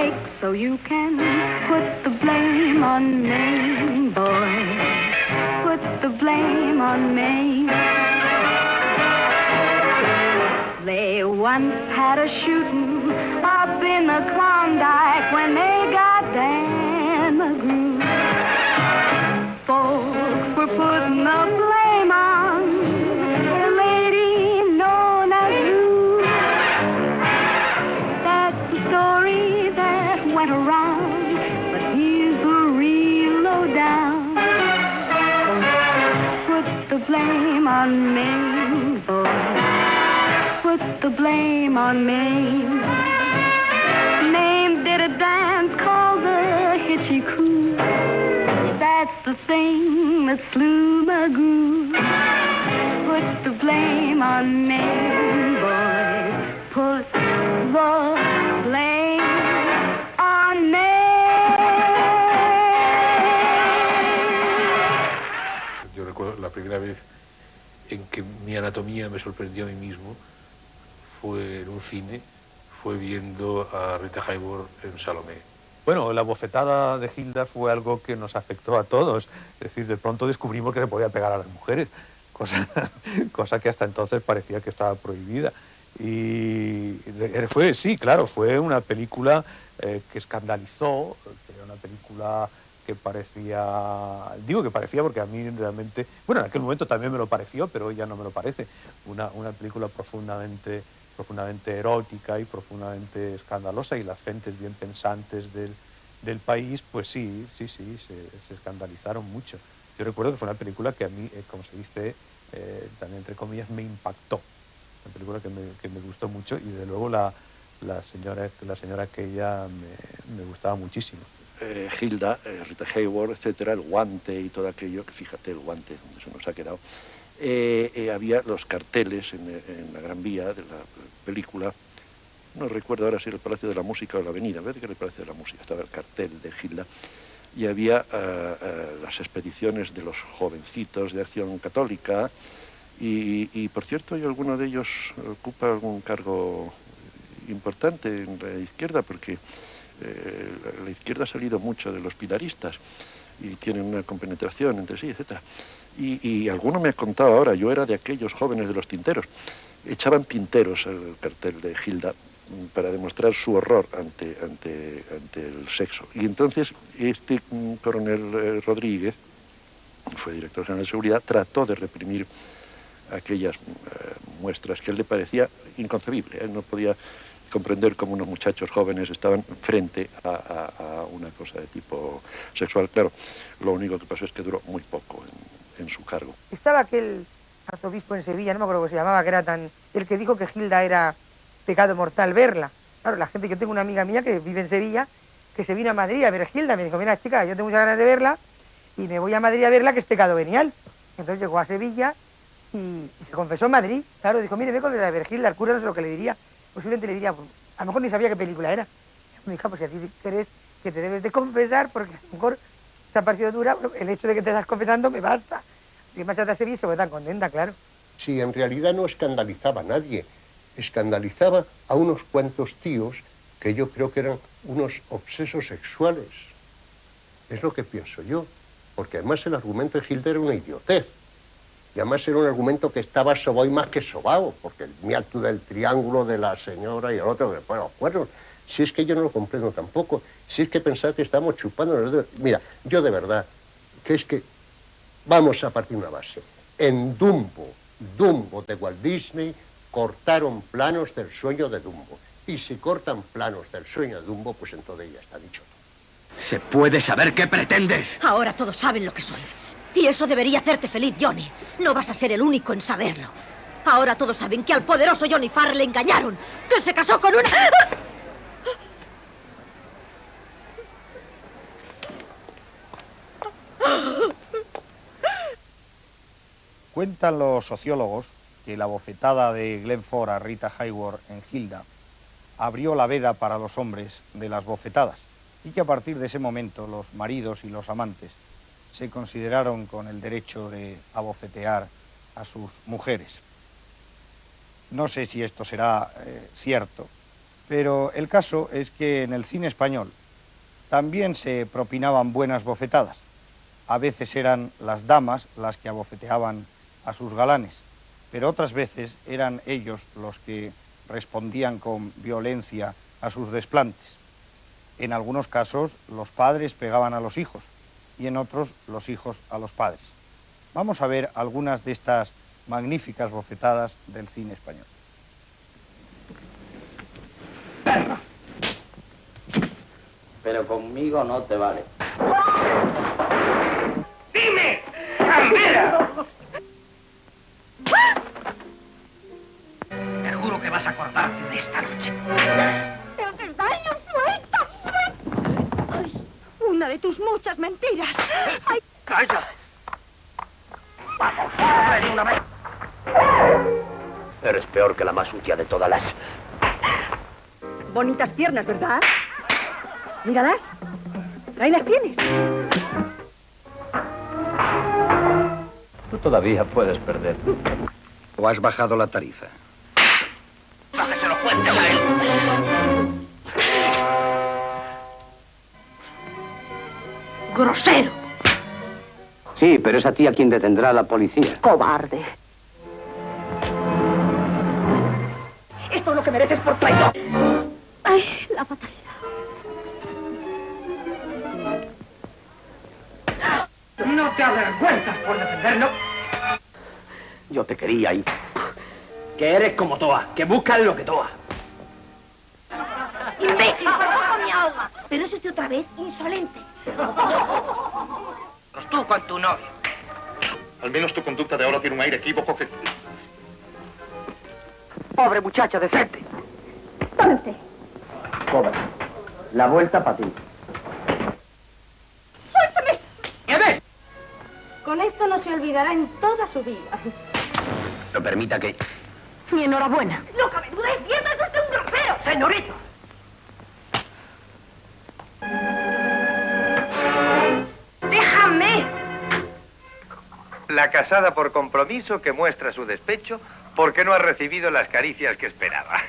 break so you can put the blame on me, boy. Put the blame on me. They once had a shooting up in the Klondike when they got Dan McGrew. Folks were putting the blame on the lady known as Lou. That's the story that went around, but here's the real lowdown. Put the blame on me, boy. Put the blame on me. Name did a dance called the Hitchy Cruise. That's the thing that slew McGrew. Put the blame on me, boys. Put the blame on me. Yo recuerdo la primera vez en que mi anatomía me sorprendió a mí mismo fue en un cine, fue viendo a Rita Hayworth en Salomé. Bueno, la bofetada de Hilda fue algo que nos afectó a todos. Es decir, de pronto descubrimos que se podía pegar a las mujeres, cosa que hasta entonces parecía que estaba prohibida. Y fue, sí, claro, fue una película que escandalizó, que era una película que parecía, digo que parecía porque a mí realmente, bueno, en aquel momento también me lo pareció, pero hoy ya no me lo parece, una película profundamente erótica y profundamente escandalosa, y las gentes bien pensantes del país, pues sí, se escandalizaron mucho. Yo recuerdo que fue una película que a mí, como se dice, también entre comillas, me impactó. Una película que me gustó mucho, y de luego la señora aquella me gustaba muchísimo. Hilda, Rita Hayworth, etcétera, el guante y todo aquello, que fíjate el guante donde se nos ha quedado. Había los carteles en la Gran Vía de la película, no recuerdo ahora si era el Palacio de la Música o la Avenida, a ver que era el Palacio de la Música, estaba el cartel de Hilda, y había las expediciones de los jovencitos de Acción Católica, y por cierto, hay alguno de ellos ocupa algún cargo importante en la izquierda, porque la izquierda ha salido mucho de los pilaristas y tienen una compenetración entre sí, etcétera. Y alguno me ha contado ahora, yo era de aquellos jóvenes de los tinteros, echaban tinteros al cartel de Hilda para demostrar su horror ante el sexo. Y entonces este coronel Rodríguez, fue director general de seguridad, trató de reprimir aquellas muestras que a él le parecía inconcebible. Él no podía comprender cómo unos muchachos jóvenes estaban frente a una cosa de tipo sexual. Claro, lo único que pasó es que duró muy poco en su cargo. Estaba aquel arzobispo en Sevilla, no me acuerdo cómo se llamaba, que era el que dijo que Hilda era pecado mortal verla. Claro, la gente, yo tengo una amiga mía que vive en Sevilla, que se vino a Madrid a ver a Hilda, me dijo, mira chica, yo tengo muchas ganas de verla, y me voy a Madrid a verla, que es pecado venial. Entonces llegó a Sevilla y se confesó en Madrid. Claro, dijo, mire, ve con la de ver Hilda, el cura no sé lo que le diría. Posiblemente le diría, pues, a lo mejor ni sabía qué película era. Me dijo, pues si a ti crees que te debes de confesar, porque a lo mejor te ha parecido dura, bueno, el hecho de que te estás confesando me basta. Si me a Sevilla se fue tan contenta, claro. Sí, en realidad no escandalizaba a nadie, escandalizaba a unos cuantos tíos que yo creo que eran unos obsesos sexuales. Es lo que pienso yo, porque además el argumento de Hilda era una idiotez. Y además era un argumento que estaba sobao y más que sobao, porque el miatu del triángulo de la señora y el otro, bueno, si es que yo no lo comprendo tampoco, si es que pensar que estamos chupando los dedos. Mira, yo de verdad, que es que vamos a partir de una base. En Dumbo de Walt Disney, cortaron planos del sueño de Dumbo. Y si cortan planos del sueño de Dumbo, pues entonces ya está dicho todo. ¿Se puede saber qué pretendes? Ahora todos saben lo que soy. Y eso debería hacerte feliz, Johnny. No vas a ser el único en saberlo. Ahora todos saben que al poderoso Johnny Farrell le engañaron, que se casó con una... Cuentan los sociólogos que la bofetada de Glenn Ford a Rita Hayworth en Hilda abrió la veda para los hombres de las bofetadas, y que a partir de ese momento los maridos y los amantes se consideraron con el derecho de abofetear a sus mujeres. No sé si esto será cierto, Pero el caso es que en el cine español también se propinaban buenas bofetadas. A veces eran las damas las que abofeteaban a sus galanes, pero otras veces eran ellos los que respondían con violencia a sus desplantes. En algunos casos los padres pegaban a los hijos y en otros los hijos a los padres. Vamos a ver algunas de estas magníficas bofetadas del cine español. Perra. Pero conmigo no te vale. ¡Dime! ¡Cambera! Te juro que vas a acordarte de esta noche. ¡El del daño! ¡Suelta! ¡Suelta! Ay, una de tus muchas mentiras. Ay. ¡Calla! ¡Vamos! ¡Ven una vez! Eres peor que la más sucia de todas las... Bonitas piernas, ¿verdad? Míralas. Ahí las tienes. Tú todavía puedes perder. ¿O has bajado la tarifa? ¡No que se lo cuentes a él! ¡Grosero! Sí, pero es a ti a quien detendrá la policía. ¡Cobarde! Esto es lo que mereces por traidor. Ay, la fatalidad. ¿No te avergüenzas por defenderlo? Yo te quería y... Que eres como Toa, que buscas lo que Toa. ¡Imbécil, por bajo mi alma! Pero eso es otra vez insolente. Pues tú con tu novio. Al menos tu conducta de ahora tiene un aire equívoco que... Pobre muchacho, decente. Tome usted. Cobra. La vuelta para ti. ¡Suéltame! ¿Qué ves? Con esto no se olvidará en toda su vida. No permita que... Mi enhorabuena. ¡No cabe duda! ¡Es cierto! ¡Es usted un grosero! ¡Señorita! ¡Déjame! La casada por compromiso que muestra su despecho porque no ha recibido las caricias que esperaba.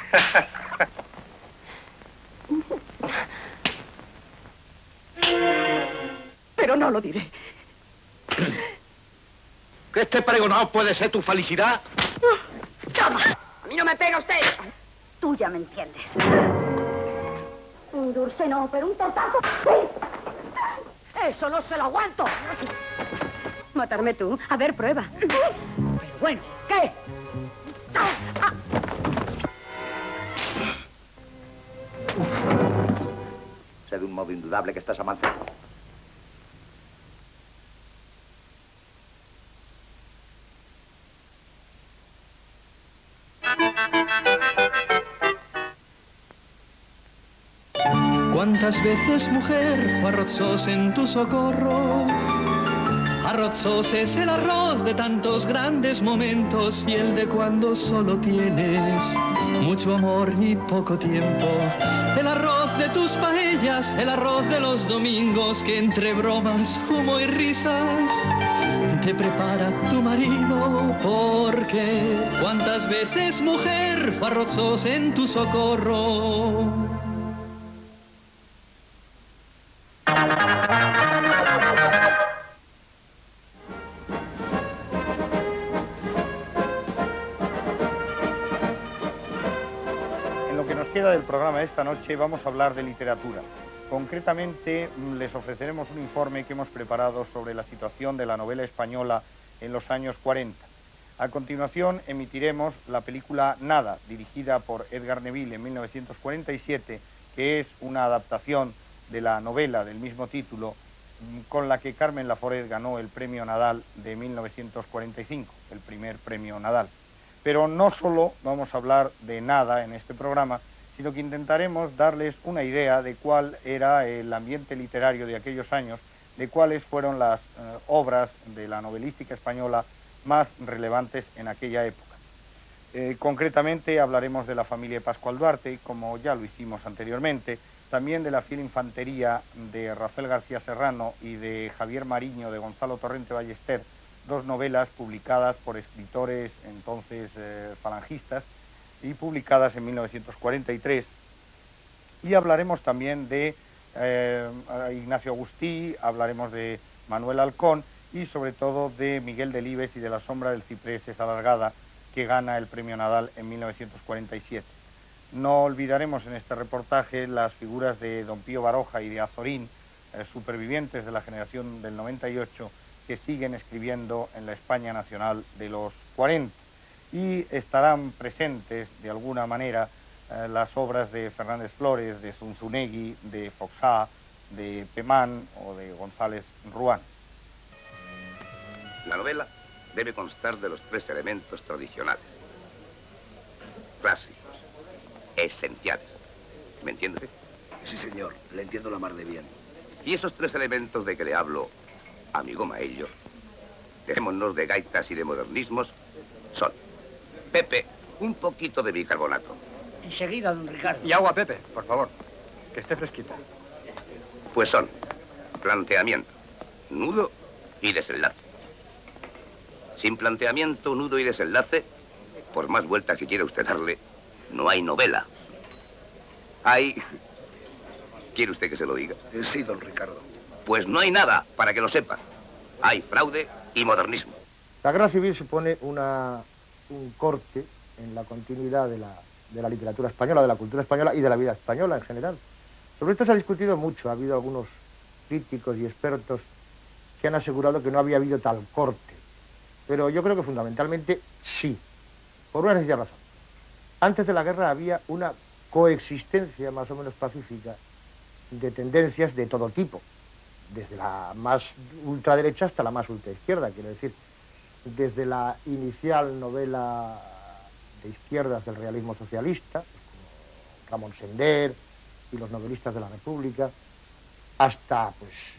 Pero no lo diré. ¿Que este pregonado puede ser tu felicidad? ¡Toma! ¡A mí no me pega usted! Tú ya me entiendes. Un dulce no, pero un tortazo. ¡Eso no se lo aguanto! Matarme tú. A ver, prueba. Pero bueno, ¿qué? Sé de un modo indudable que estás amante. ¿Cuántas veces, mujer, fue arroz en tu socorro? Arroz es el arroz de tantos grandes momentos y el de cuando solo tienes mucho amor y poco tiempo. El arroz de tus paellas, el arroz de los domingos que entre bromas, humo y risas te prepara tu marido. Porque ¿cuántas veces, mujer, fue arroz en tu socorro? Del programa de esta noche vamos a hablar de literatura. Concretamente les ofreceremos un informe que hemos preparado sobre la situación de la novela española en los años 40. A continuación emitiremos la película Nada, dirigida por Edgar Neville en 1947, que es una adaptación de la novela del mismo título con la que Carmen Laforet ganó el premio Nadal de 1945, el primer premio Nadal. Pero no solo vamos a hablar de Nada en este programa, sino que intentaremos darles una idea de cuál era el ambiente literario de aquellos años, de cuáles fueron las obras de la novelística española más relevantes en aquella época. Concretamente hablaremos de la familia de Pascual Duarte, como ya lo hicimos anteriormente, también de la fiel infantería de Rafael García Serrano y de Javier Mariño, de Gonzalo Torrente Ballester, dos novelas publicadas por escritores entonces falangistas, y publicadas en 1943, Y hablaremos también de Ignacio Agustí, hablaremos de Manuel Halcón y sobre todo de Miguel Delibes y de La sombra del ciprés es alargada, que gana el premio Nadal en 1947. No olvidaremos en este reportaje las figuras de Don Pío Baroja y de Azorín, supervivientes de la generación del 98, que siguen escribiendo en la España nacional de los 40. Y estarán presentes, de alguna manera, las obras de Fernández Flores, de Zunzunegui, de Foxá, de Pemán o de González Ruán. La novela debe constar de los 3 elementos tradicionales, clásicos, esenciales. ¿Me entiende? Sí, señor, le entiendo la mar de bien. Y esos 3 elementos de que le hablo, amigo Maello, dejémonos de gaitas y de modernismos, son: Pepe, un poquito de bicarbonato. Enseguida, don Ricardo. Y agua, Pepe, por favor, que esté fresquita. Pues son planteamiento, nudo y desenlace. Sin planteamiento, nudo y desenlace, por más vueltas que quiera usted darle, no hay novela. Hay... ¿Quiere usted que se lo diga? Sí, don Ricardo. Pues no hay nada, para que lo sepa. Hay fraude y modernismo. La guerra civil supone un corte en la continuidad de la literatura española, de la cultura española y de la vida española en general. Sobre esto se ha discutido mucho. Ha habido algunos críticos y expertos que han asegurado que no había habido tal corte. Pero yo creo que fundamentalmente sí, por una sencilla razón. Antes de la guerra había una coexistencia más o menos pacífica de tendencias de todo tipo, desde la más ultraderecha hasta la más ultraizquierda, quiero decir, desde la inicial novela de izquierdas del realismo socialista, como Ramón Sender y los novelistas de la República, hasta pues,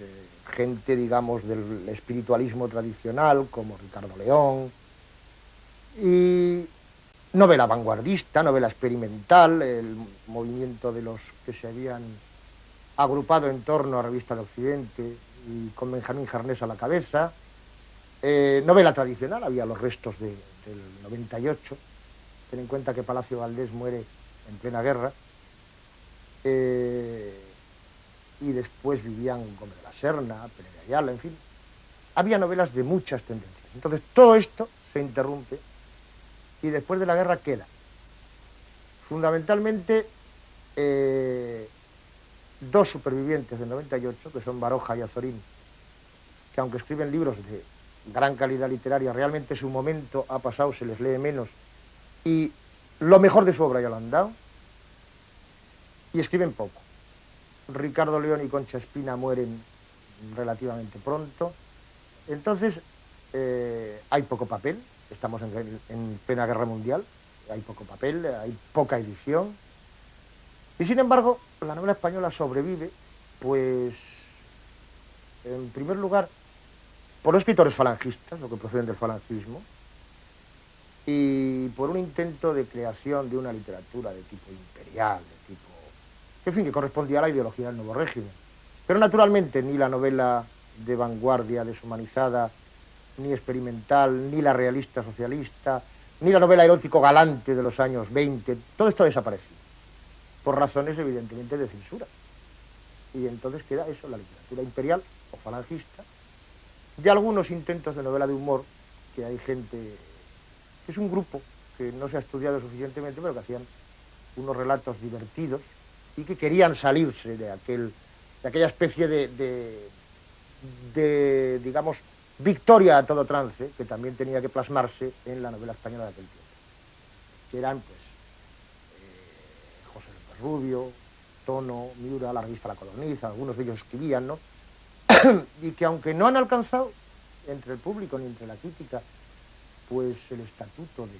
gente, digamos, del espiritualismo tradicional, como Ricardo León, y novela vanguardista, novela experimental, el movimiento de los que se habían agrupado en torno a Revista de Occidente y con Benjamín Jarnés a la cabeza, novela tradicional, había los restos del 98, ten en cuenta que Palacio Valdés muere en plena guerra, y después vivían Gómez de la Serna, Pérez de Ayala, en fin. Había novelas de muchas tendencias. Entonces, todo esto se interrumpe y después de la guerra queda. Fundamentalmente, 2 supervivientes del 98, que son Baroja y Azorín, que aunque escriben libros de gran calidad literaria, realmente su momento ha pasado, se les lee menos, y lo mejor de su obra ya lo han dado, y escriben poco. Ricardo León y Concha Espina mueren relativamente pronto. Entonces, hay poco papel, estamos en plena guerra mundial, hay poco papel, hay poca edición. Y sin embargo, la novela española sobrevive, pues, en primer lugar, por los escritores falangistas, lo que proceden del falangismo, y por un intento de creación de una literatura de tipo imperial, de tipo, en fin, que correspondía a la ideología del nuevo régimen. Pero naturalmente ni la novela de vanguardia deshumanizada, ni experimental, ni la realista socialista, ni la novela erótico galante de los años 20, todo esto ha desaparecido, por razones evidentemente de censura. Y entonces queda eso, la literatura imperial o falangista, de algunos intentos de novela de humor, que hay gente, que es un grupo que no se ha estudiado suficientemente, pero que hacían unos relatos divertidos y que querían salirse de aquella especie de, digamos, victoria a todo trance, que también tenía que plasmarse en la novela española de aquel tiempo, que eran, pues, José López Rubio, Tono, Miura, la revista La Codorniz, algunos de ellos escribían, ¿no? Y que aunque no han alcanzado entre el público ni entre la crítica, pues el estatuto de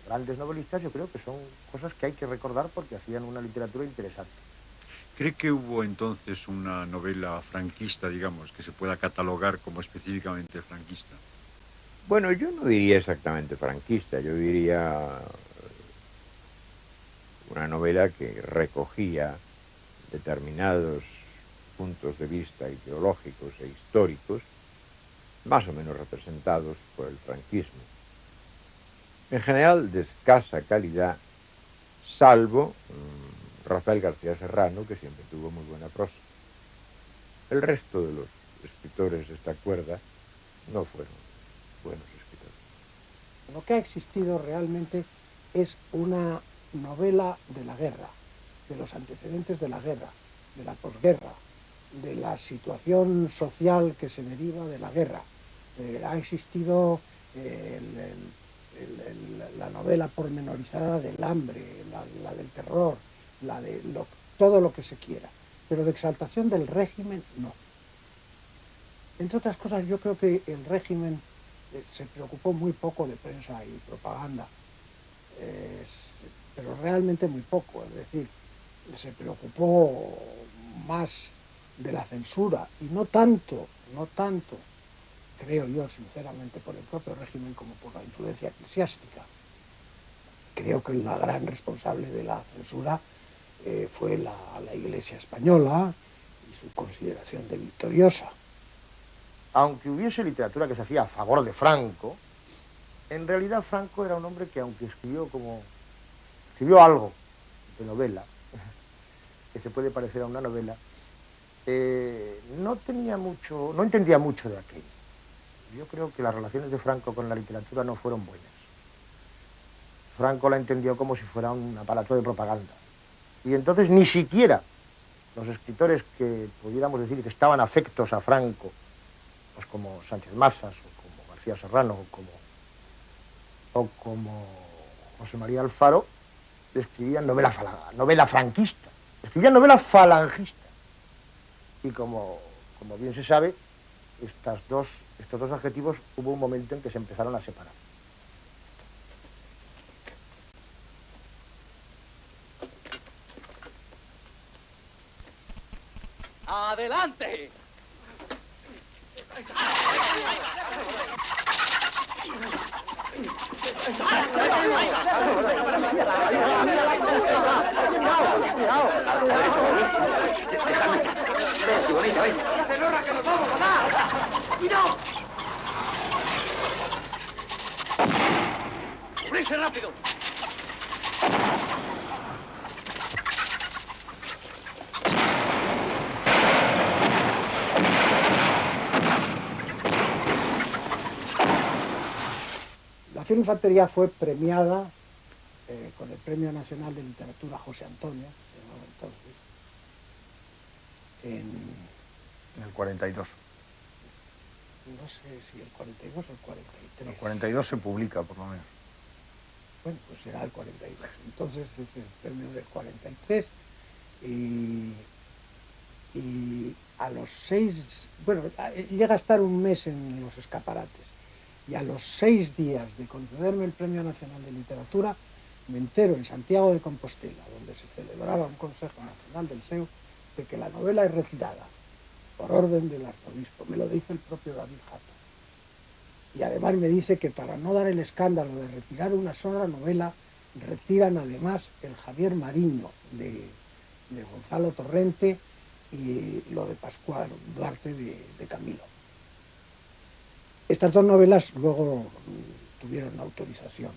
grandes novelistas, yo creo que son cosas que hay que recordar porque hacían una literatura interesante. ¿Cree que hubo entonces una novela franquista, digamos, que se pueda catalogar como específicamente franquista? Bueno, yo no diría exactamente franquista, yo diría una novela que recogía determinados puntos de vista ideológicos e históricos, más o menos representados por el franquismo. En general, de escasa calidad, salvo Rafael García Serrano, que siempre tuvo muy buena prosa. El resto de los escritores de esta cuerda no fueron buenos escritores. Lo que ha existido realmente es una novela de la guerra, de los antecedentes de la guerra, de la posguerra, de la situación social que se deriva de la guerra. Ha existido la novela pormenorizada del hambre, la del terror, todo lo que se quiera, pero de exaltación del régimen no. Entre otras cosas, yo creo que el régimen se preocupó muy poco de prensa y propaganda, pero realmente muy poco, es decir, se preocupó más de la censura y no tanto, creo yo sinceramente, por el propio régimen como por la influencia eclesiástica. Creo que la gran responsable de la censura fue la Iglesia española y su consideración de victoriosa. Aunque hubiese literatura que se hacía a favor de Franco, en realidad Franco era un hombre que, aunque escribió algo de novela, que se puede parecer a una novela, no entendía mucho de aquello. Yo creo que las relaciones de Franco con la literatura no fueron buenas. Franco la entendió como si fuera un aparato de propaganda. Y entonces ni siquiera los escritores que pudiéramos decir que estaban afectos a Franco, pues como Sánchez Mazas, o como García Serrano, o como José María Alfaro, escribían novela franquista, escribían novela falangista. Y como bien se sabe, estos dos adjetivos hubo un momento en que se empezaron a separar. ¡Adelante! ¡Celorra, que nos vamos a dar! ¡Cuidado! ¡Cubrirse rápido! La Fiel Infantería fue premiada con el Premio Nacional de Literatura José Antonio, que se llamaba entonces, en el 42. No sé si el 42 o el 43. El 42 se publica, por lo menos. Bueno, pues será el 42. Entonces es el premio del 43 y a los 6... Bueno, llega a estar un mes en los escaparates. Y a los 6 días de concederme el Premio Nacional de Literatura, me entero en Santiago de Compostela, donde se celebraba un Consejo Nacional del SEU, de que la novela es retirada por orden del arzobispo. Me lo dice el propio David Jato. Y además me dice que para no dar el escándalo de retirar una sola novela, retiran además el Javier Mariño de Gonzalo Torrente y lo de Pascual Duarte de Camilo. Estas dos novelas luego tuvieron autorización.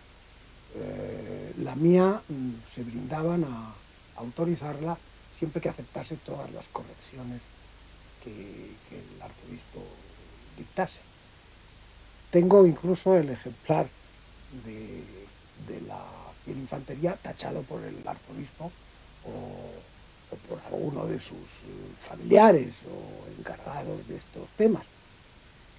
La mía se brindaban a autorizarla siempre que aceptase todas las correcciones que el arzobispo dictase. Tengo incluso el ejemplar de la Fiel Infantería tachado por el arzobispo o por alguno de sus familiares o encargados de estos temas.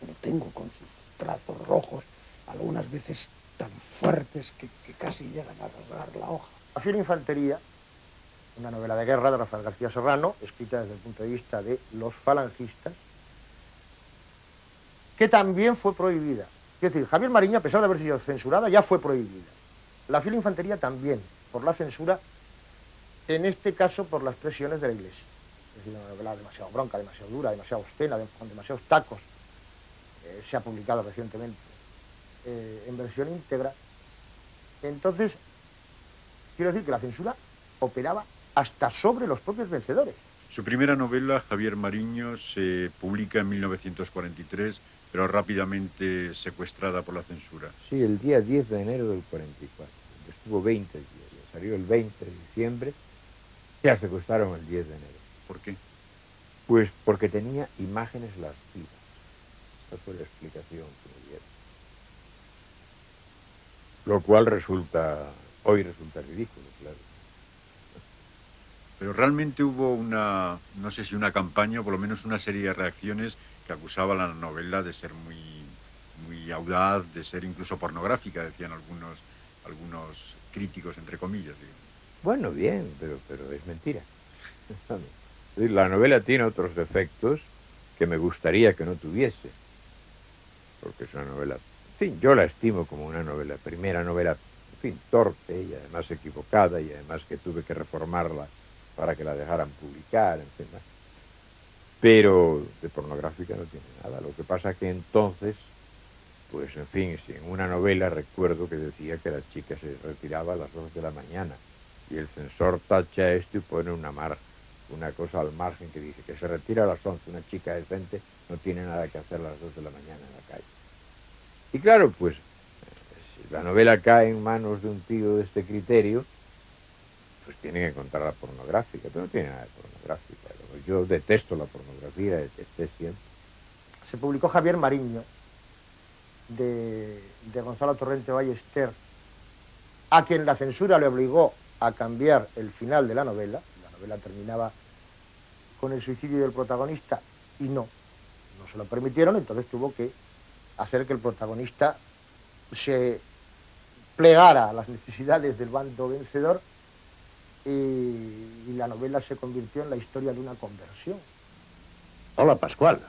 Lo tengo con sus trazos rojos, algunas veces tan fuertes que casi llegan a rasgar la hoja. La Fiel Infantería, una novela de guerra de Rafael García Serrano, escrita desde el punto de vista de los falangistas, que también fue prohibida. Es decir, Javier Mariño, a pesar de haber sido censurada, ya fue prohibida. La Fiel Infantería también, por la censura, en este caso por las presiones de la Iglesia. Es decir, una novela demasiado bronca, demasiado dura, demasiado obscena, con demasiados tacos. Se ha publicado recientemente en versión íntegra. Entonces, quiero decir que la censura operaba hasta sobre los propios vencedores. Su primera novela, Javier Mariño, se publica en 1943, pero rápidamente secuestrada por la censura. Sí, el día 10 de enero del 44. Estuvo 20 días. Salió el 20 de diciembre la secuestraron el 10 de enero. ¿Por qué? Pues porque tenía imágenes lascivas. Esa fue la explicación que me dieron. Lo cual hoy resulta ridículo, claro. Pero realmente hubo una, no sé si una campaña o por lo menos una serie de reacciones que acusaba a la novela de ser muy audaz, de ser incluso pornográfica, decían algunos críticos, entre comillas. Digamos. Bueno, bien, pero es mentira. La novela tiene otros defectos que me gustaría que no tuviese, porque es una novela, en fin, yo la estimo como una novela, primera novela, en fin, torpe y además equivocada y además que tuve que reformarla para que la dejaran publicar, en fin. Pero de pornográfica no tiene nada. Lo que pasa que entonces, pues en fin, si en una novela recuerdo que decía que la chica se retiraba a las 2 de la mañana y el censor tacha esto y pone una cosa al margen que dice que se retira a las 11, una chica decente no tiene nada que hacer a las 2 de la mañana en la calle. Y claro, pues, si la novela cae en manos de un tío de este criterio, pues tiene que encontrarla pornográfica, pero no tiene nada de pornográfica. Yo detesto la pornografía, detesté siempre. Se publicó Javier Mariño, de Gonzalo Torrente Ballester, a quien la censura le obligó a cambiar el final de la novela. La novela terminaba con el suicidio del protagonista y no se lo permitieron, entonces tuvo que hacer que el protagonista se plegara a las necesidades del bando vencedor y la novela se convirtió en la historia de una conversión. Hola, Pascual.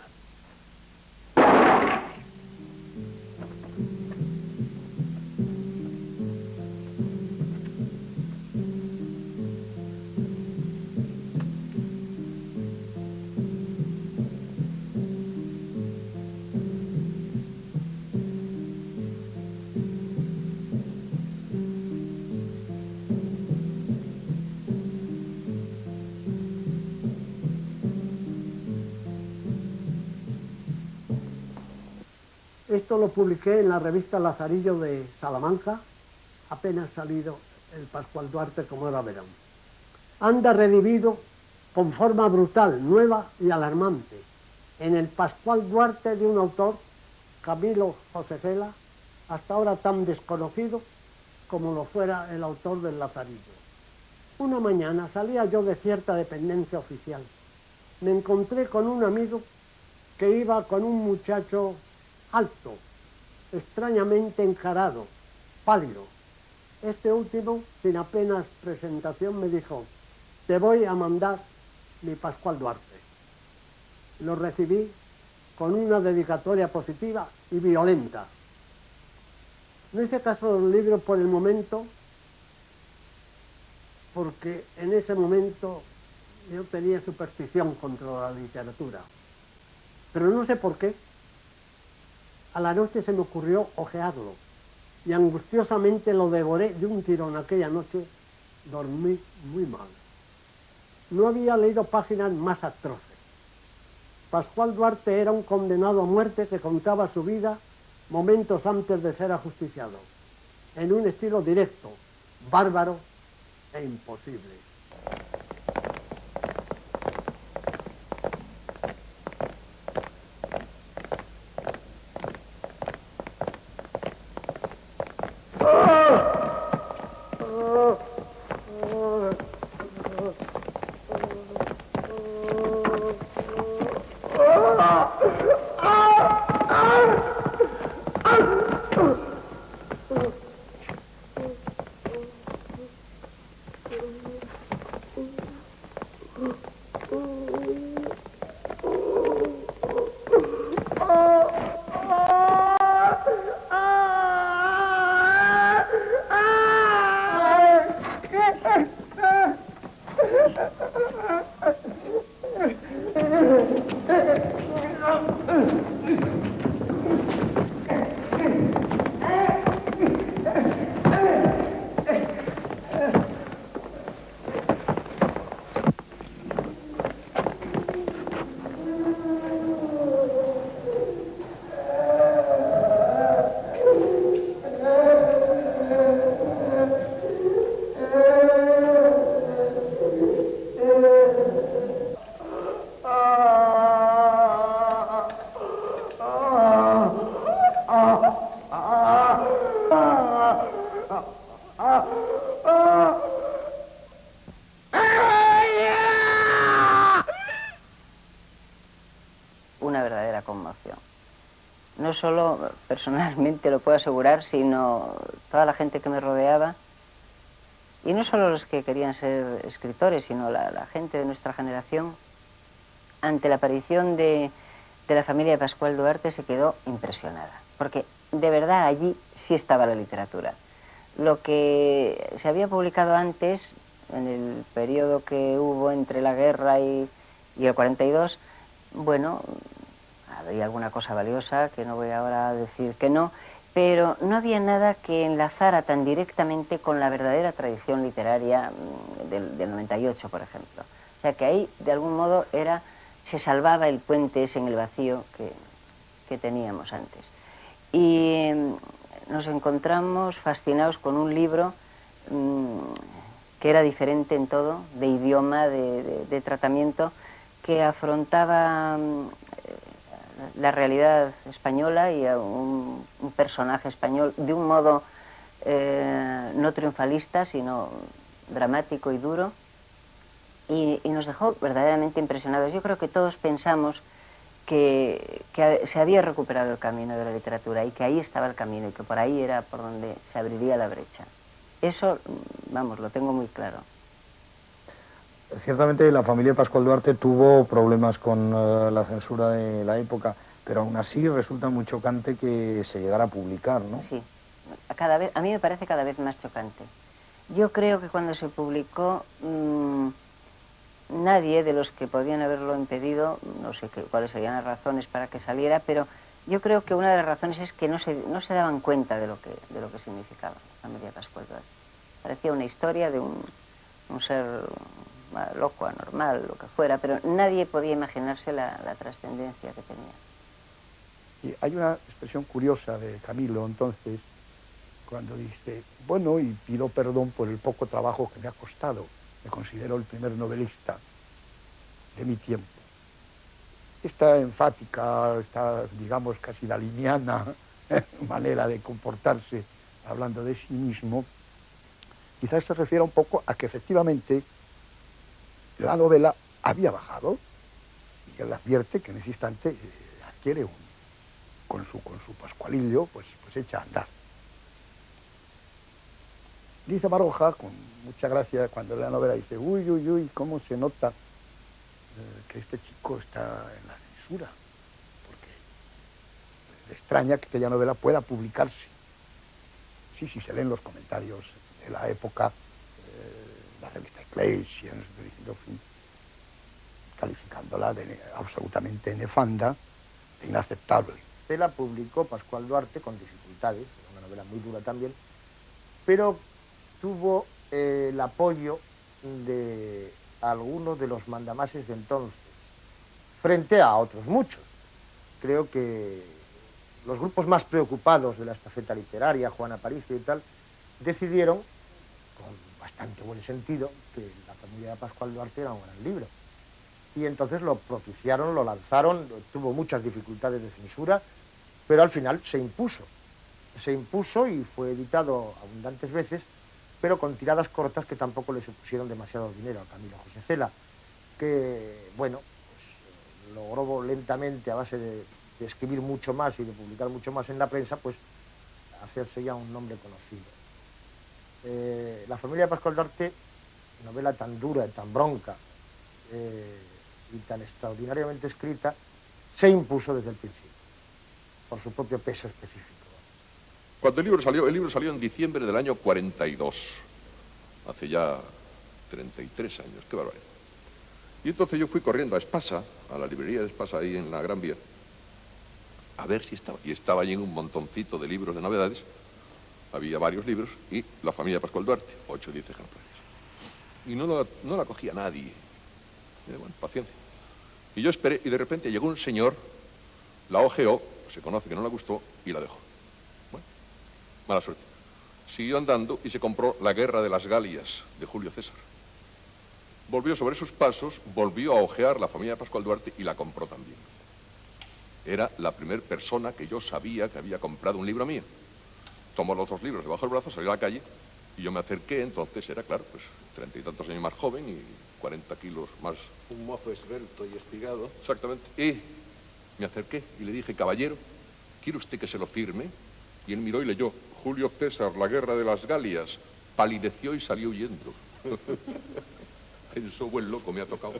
Esto lo publiqué en la revista Lazarillo de Salamanca, apenas salido el Pascual Duarte, como ahora verán. Anda redivido con forma brutal, nueva y alarmante, en el Pascual Duarte de un autor, Camilo Josefela, hasta ahora tan desconocido como lo fuera el autor del Lazarillo. Una mañana salía yo de cierta dependencia oficial. Me encontré con un amigo que iba con un muchacho alto, extrañamente encarado, pálido. Este último, sin apenas presentación, me dijo: te voy a mandar mi Pascual Duarte. Lo recibí con una dedicatoria positiva y violenta. No hice caso del libro por el momento, porque en ese momento yo tenía superstición contra la literatura. Pero no sé por qué. A la noche se me ocurrió hojearlo y angustiosamente lo devoré de un tirón. Aquella noche dormí muy mal. No había leído páginas más atroces. Pascual Duarte era un condenado a muerte que contaba su vida momentos antes de ser ajusticiado, en un estilo directo, bárbaro e imposible. solo personalmente lo puedo asegurar, sino toda la gente que me rodeaba, y no solo los que querían ser escritores, sino la gente de nuestra generación, ante la aparición de la familia de Pascual Duarte se quedó impresionada, porque de verdad allí sí estaba la literatura. Lo que se había publicado antes, en el periodo que hubo entre la guerra y el 42, bueno, había alguna cosa valiosa, que no voy ahora a decir que no, pero no había nada que enlazara tan directamente con la verdadera tradición literaria del 98, por ejemplo. O sea que ahí, de algún modo, se salvaba el puente ese en el vacío que teníamos antes. Y nos encontramos fascinados con un libro que era diferente en todo, de idioma, de tratamiento, que afrontaba la realidad española y a un personaje español de un modo no triunfalista, sino dramático y duro, y nos dejó verdaderamente impresionados. Yo creo que todos pensamos que se había recuperado el camino de la literatura y que ahí estaba el camino y que por ahí era por donde se abriría la brecha. Eso, vamos, lo tengo muy claro. Ciertamente la familia Pascual Duarte tuvo problemas con la censura de la época, pero aún así resulta muy chocante que se llegara a publicar, ¿no? Sí, a mí me parece cada vez más chocante. Yo creo que cuando se publicó, nadie de los que podían haberlo impedido, no sé cuáles serían las razones para que saliera, pero yo creo que una de las razones es que no se daban cuenta de lo que significaba la familia Pascual Duarte. Parecía una historia de un ser loco, anormal, lo que fuera, pero nadie podía imaginarse la trascendencia que tenía. Y hay una expresión curiosa de Camilo, entonces, cuando dice, bueno, y pido perdón por el poco trabajo que me ha costado, me considero el primer novelista de mi tiempo. Esta enfática, esta, digamos, casi daliniana manera de comportarse, hablando de sí mismo, quizás se refiere un poco a que efectivamente la novela había bajado y él advierte que en ese instante adquiere con su Pascualillo, pues echa a andar. Dice Baroja, con mucha gracia, cuando lee la novela, dice, uy, uy, uy, cómo se nota que este chico está en la censura, porque le extraña que aquella novela pueda publicarse. Sí, se leen los comentarios de la época, la revista Ecclesiastes, en fin, calificándola de absolutamente nefanda, de inaceptable. Se la publicó Pascual Duarte con dificultades, una novela muy dura también, pero tuvo el apoyo de algunos de los mandamases de entonces, frente a otros muchos. Creo que los grupos más preocupados de la estafeta literaria, Juan Aparicio y tal, decidieron, con bastante buen sentido, que La familia de Pascual Duarte era un gran libro. Y entonces lo propiciaron, lo lanzaron, tuvo muchas dificultades de censura, pero al final se impuso. Se impuso y fue editado abundantes veces, pero con tiradas cortas que tampoco le supusieron demasiado dinero a Camilo José Cela, que, bueno, pues, logró lentamente, a base de escribir mucho más y de publicar mucho más en la prensa, pues hacerse ya un nombre conocido. La familia de Pascual Duarte, novela tan dura, tan bronca y tan extraordinariamente escrita, se impuso desde el principio, por su propio peso específico. Cuando el libro salió en diciembre del año 42, hace ya 33 años, qué barbaridad. Y entonces yo fui corriendo a Espasa, a la librería de Espasa, ahí en la Gran Vía, a ver si estaba. Y estaba allí en un montoncito de libros de novedades, había varios libros, y La familia de Pascual Duarte, 8 o 10 ejemplares. Y no la cogía nadie. Y bueno, paciencia. Y yo esperé, y de repente llegó un señor, la ojeó, se conoce que no le gustó, y la dejó. Bueno, mala suerte. Siguió andando y se compró La guerra de las Galias, de Julio César. Volvió sobre sus pasos, volvió a ojear La familia de Pascual Duarte y la compró también. Era la primera persona que yo sabía que había comprado un libro mío. Tomó los otros libros debajo del brazo, salió a la calle y yo me acerqué, entonces era, claro, pues 30 y tantos años más joven y 40 kilos más. Un mozo esbelto y espigado. Exactamente. Y me acerqué y le dije, caballero, ¿quiere usted que se lo firme? Y él miró y leyó, Julio César, la guerra de las Galias. Palideció y salió huyendo. Pensó, buen loco, me ha tocado.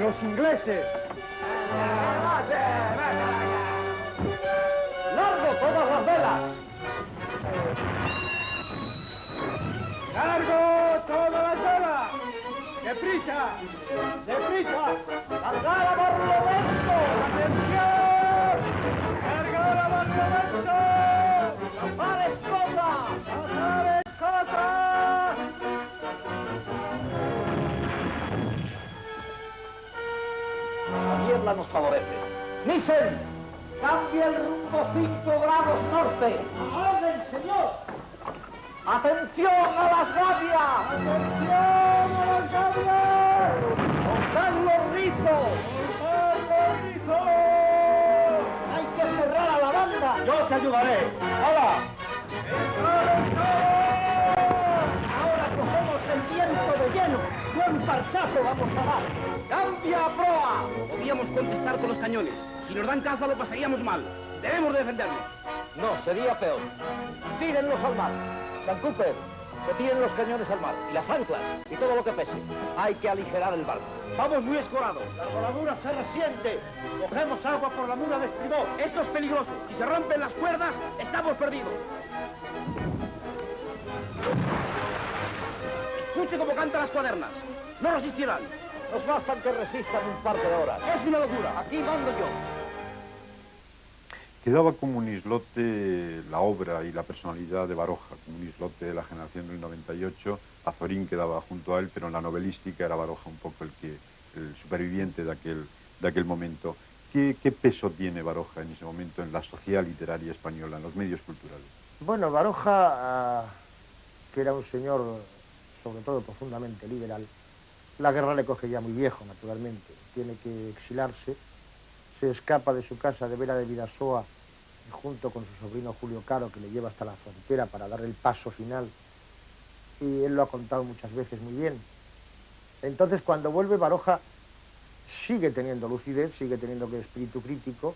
Los ingleses. ¡Largo todas las velas! ¡Largo todas las velas! ¡Deprisa! ¡Deprisa! ¡Largar a Barlovento! ¡Atención! ¡Largar a Barlovento! ¡Lanzar escoba! ¡Lanzar escoba! La niebla nos favorece. ¡Nissen! ¡Cambia el rumbo 5 grados norte! ¡A orden, señor! ¡Atención a las gavias! ¡Atención a las gavias! ¡Cortad los rizos! ¡Cortad los rizos! ¡Hay que cerrar a la banda! ¡Yo te ayudaré! ¡Hala! Ahora cogemos el viento de lleno. ¡Buen parchazo vamos a dar! ¡Cambia a proa! Podíamos contestar con los cañones. Si nos dan caza lo pasaríamos mal. Debemos defendernos. No, sería peor. Tírenlos al mar. San Cooper, que tiren los cañones al mar. Y las anclas. Y todo lo que pese. Hay que aligerar el barco. Vamos muy escorados. La voladura se resiente. Cogemos agua por la mula de estribor. Esto es peligroso. Si se rompen las cuerdas, estamos perdidos. Escuche cómo cantan las cuadernas. No resistirán. Nos bastan que resistan un par de horas. Es una locura. Aquí mando yo. Quedaba como un islote la obra y la personalidad de Baroja, como un islote de la generación del 98. Azorín quedaba junto a él, pero en la novelística era Baroja un poco el superviviente de aquel momento. ¿Qué peso tiene Baroja en ese momento en la sociedad literaria española, en los medios culturales? Bueno, Baroja, que era un señor sobre todo profundamente liberal, la guerra le coge ya muy viejo, naturalmente. Tiene que exilarse. Se escapa de su casa de Vera de Vidasoa junto con su sobrino Julio Caro, que le lleva hasta la frontera para dar el paso final. Y él lo ha contado muchas veces muy bien. Entonces, cuando vuelve, Baroja sigue teniendo lucidez, sigue teniendo espíritu crítico,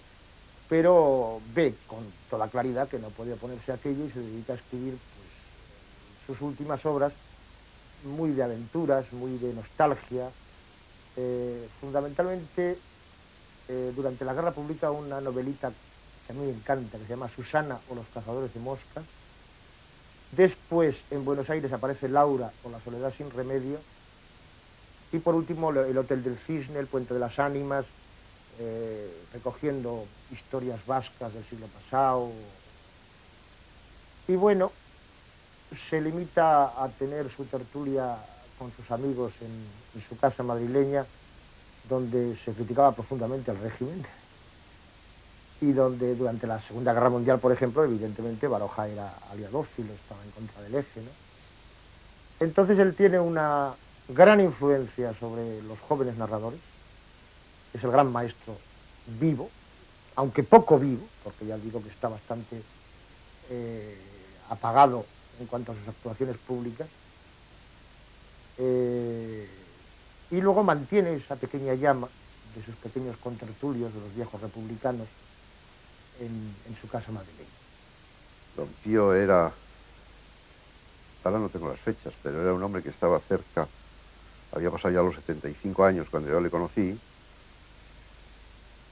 pero ve con toda claridad que no puede oponerse a aquello y se dedica a escribir pues, sus últimas obras, muy de aventuras, muy de nostalgia. Fundamentalmente, durante la guerra publica una novelita que a mí me encanta, que se llama Susana o los cazadores de moscas. Después, en Buenos Aires, aparece Laura o La soledad sin remedio. Y por último, El hotel del cisne, El puente de las ánimas, recogiendo historias vascas del siglo pasado. Y bueno, se limita a tener su tertulia con sus amigos en su casa madrileña, donde se criticaba profundamente al régimen y donde durante la Segunda Guerra Mundial, por ejemplo, evidentemente Baroja era aliadófilo, estaba en contra del eje, ¿no? Entonces él tiene una gran influencia sobre los jóvenes narradores, es el gran maestro vivo, aunque poco vivo, porque ya digo que está bastante apagado en cuanto a sus actuaciones públicas, y luego mantiene esa pequeña llama de sus pequeños contertulios de los viejos republicanos en su casa madrileña. Don Pío era, ahora no tengo las fechas, pero era un hombre que estaba cerca, había pasado ya los 75 años cuando yo le conocí,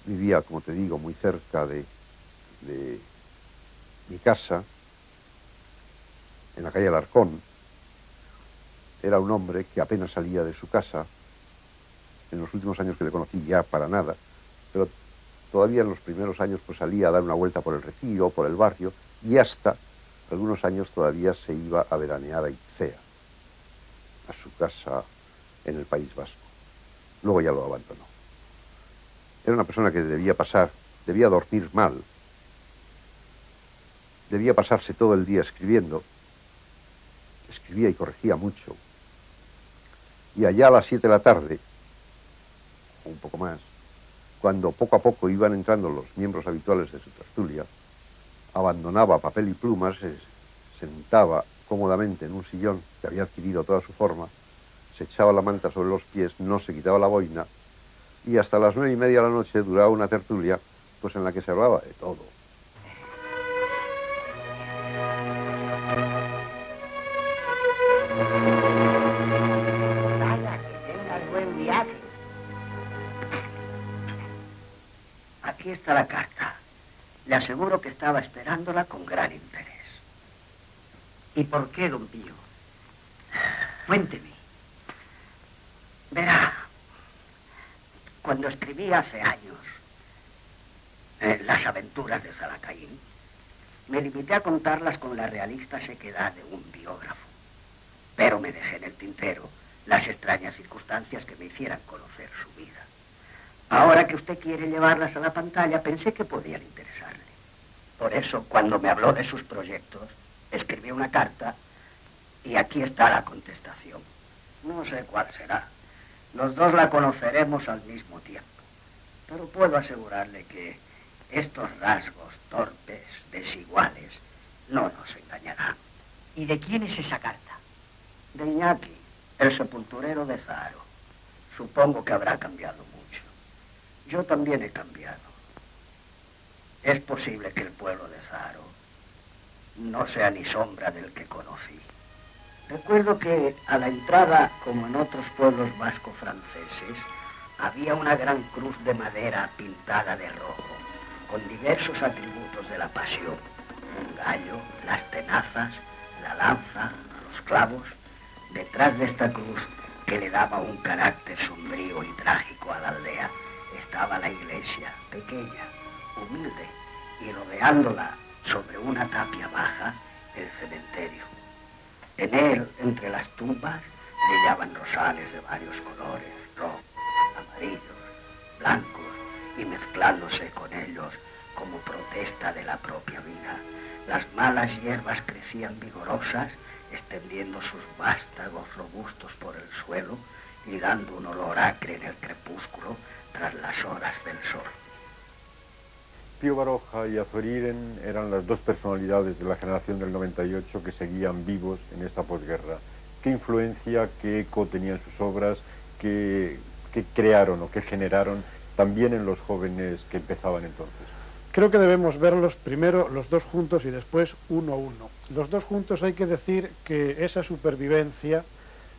vivía, como te digo, muy cerca de mi casa, en la calle Alarcón. Era un hombre que apenas salía de su casa, en los últimos años que le conocí ya para nada, pero todavía en los primeros años pues salía a dar una vuelta por el Retiro, por el barrio, y hasta algunos años todavía se iba a veranear a Itzea, a su casa en el País Vasco. Luego ya lo abandonó. Era una persona que debía dormir mal, debía pasarse todo el día escribiendo, escribía y corregía mucho, y allá a las 7 de la tarde, o un poco más, cuando poco a poco iban entrando los miembros habituales de su tertulia, abandonaba papel y pluma, se sentaba cómodamente en un sillón que había adquirido toda su forma, se echaba la manta sobre los pies, no se quitaba la boina, y hasta las 9:30 de la noche duraba una tertulia pues en la que se hablaba de todo. Vaya, que tengas buen viaje. Aquí está la carta. Le aseguro que estaba esperándola con gran interés. ¿Y por qué, don Pío? Cuénteme. Verá, cuando escribí hace años las aventuras de Zalacaín, me limité a contarlas con la realista sequedad de un biógrafo. Pero me dejé en el tintero las extrañas circunstancias que me hicieran conocer su vida. Ahora que usted quiere llevarlas a la pantalla, pensé que podían interesarle. Por eso, cuando me habló de sus proyectos, escribí una carta y aquí está la contestación. No sé cuál será. Los dos la conoceremos al mismo tiempo. Pero puedo asegurarle que estos rasgos torpes, desiguales, no nos engañarán. ¿Y de quién es esa carta? De Iñaki, el sepulturero de Zaharo. Supongo que habrá cambiado mucho. Yo también he cambiado. Es posible que el pueblo de Zaharo no sea ni sombra del que conocí. Recuerdo que a la entrada, como en otros pueblos vasco-franceses, había una gran cruz de madera pintada de rojo, con diversos atributos de la pasión. Un gallo, las tenazas, la lanza, los clavos. Detrás de esta cruz, que le daba un carácter sombrío y trágico a la aldea, estaba la iglesia, pequeña, humilde, y rodeándola sobre una tapia baja, el cementerio. En él, entre las tumbas, brillaban rosales de varios colores, rojos, amarillos, blancos, y mezclándose con ellos como protesta de la propia vida. Las malas hierbas crecían vigorosas, extendiendo sus vástagos robustos por el suelo y dando un olor acre en el crepúsculo tras las horas del sol. Pío Baroja y Azorín eran las dos personalidades de la generación del 98 que seguían vivos en esta posguerra. ¿Qué influencia, qué eco tenían sus obras, qué crearon o qué generaron también en los jóvenes que empezaban entonces? Creo que debemos verlos primero los dos juntos y después uno a uno. Los dos juntos hay que decir que esa supervivencia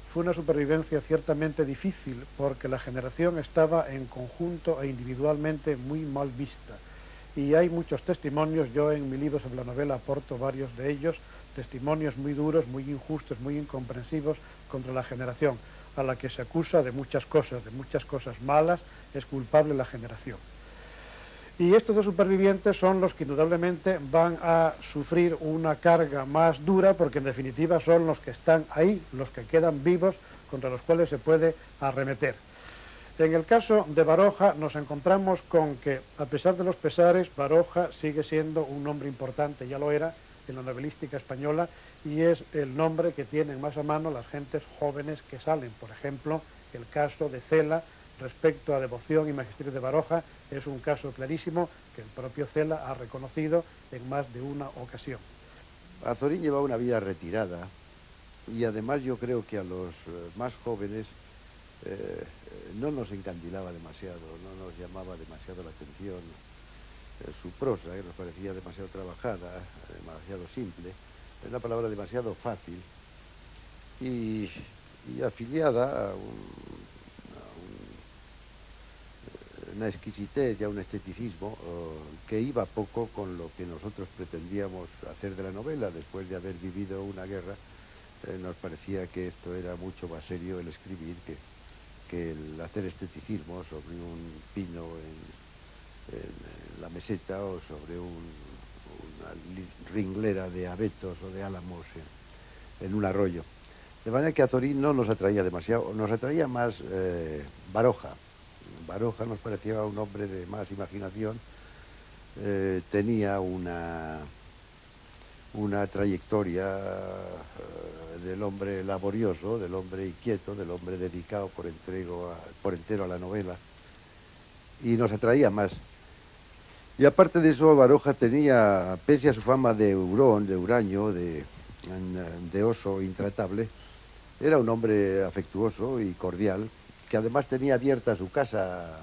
fue una supervivencia ciertamente difícil porque la generación estaba en conjunto e individualmente muy mal vista. Y hay muchos testimonios, yo en mi libro sobre la novela aporto varios de ellos, testimonios muy duros, muy injustos, muy incomprensivos contra la generación, a la que se acusa de muchas cosas malas, es culpable la generación. Y estos dos supervivientes son los que indudablemente van a sufrir una carga más dura, porque en definitiva son los que están ahí, los que quedan vivos, contra los cuales se puede arremeter. En el caso de Baroja nos encontramos con que, a pesar de los pesares, Baroja sigue siendo un nombre importante, ya lo era, en la novelística española, y es el nombre que tienen más a mano las gentes jóvenes que salen. Por ejemplo, el caso de Cela, respecto a devoción y magisterio de Baroja, es un caso clarísimo que el propio Cela ha reconocido en más de una ocasión. Azorín llevaba una vida retirada y además yo creo que a los más jóvenes no nos encandilaba demasiado, no nos llamaba demasiado la atención su prosa, que nos parecía demasiado trabajada, demasiado simple, es una palabra demasiado fácil y afiliada a una exquisitez y a un esteticismo que iba poco con lo que nosotros pretendíamos hacer de la novela. Después de haber vivido una guerra, nos parecía que esto era mucho más serio el escribir que el hacer esteticismo sobre un pino en la meseta o sobre una ringlera de abetos o de álamos en un arroyo. De manera que Azorín no nos atraía demasiado, nos atraía más Baroja. Baroja nos parecía un hombre de más imaginación, tenía una trayectoria del hombre laborioso, del hombre inquieto, del hombre dedicado por entero a la novela, y nos atraía más. Y aparte de eso, Baroja tenía, pese a su fama de hurón, de huraño, de oso intratable, era un hombre afectuoso y cordial, que además tenía abierta su casa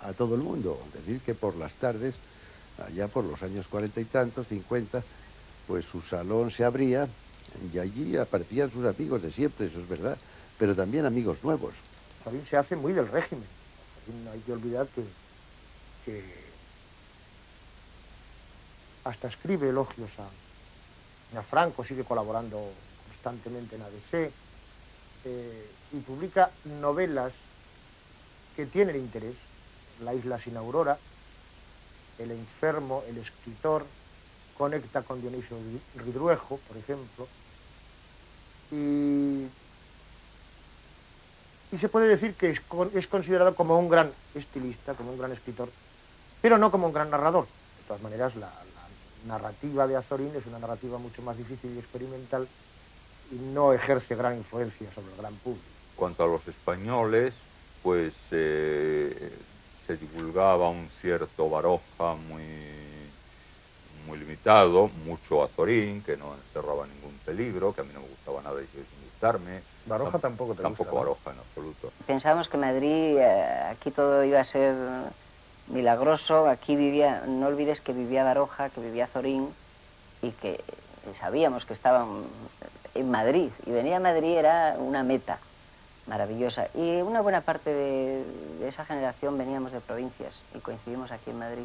a todo el mundo. Es decir, que por las tardes, allá por los años 40 y tantos, 50, pues su salón se abría y allí aparecían sus amigos de siempre, eso es verdad, pero también amigos nuevos. También se hace muy del régimen. No hay que olvidar que hasta escribe elogios a Franco, sigue colaborando constantemente en ABC, y publica novelas que tienen interés. La isla sin aurora, El enfermo, El escritor, conecta con Dionisio Ridruejo, por ejemplo, y se puede decir que es considerado como un gran estilista, como un gran escritor, pero no como un gran narrador. De todas maneras, la narrativa de Azorín es una narrativa mucho más difícil y experimental y no ejerce gran influencia sobre el gran público. Cuanto a los españoles, pues se divulgaba un cierto Baroja muy limitado, mucho Azorín, que no encerraba ningún peligro, que a mí no me gustaba nada y sigue sin gustarme. Baroja tampoco te gusta, Tampoco ¿no? Baroja en absoluto. Pensábamos que Madrid, aquí todo iba a ser milagroso, aquí vivía, no olvides que vivía Baroja, que vivía Azorín, y que sabíamos que estaban en Madrid, y venir a Madrid era una meta maravillosa. Y una buena parte de esa generación veníamos de provincias y coincidimos aquí en Madrid.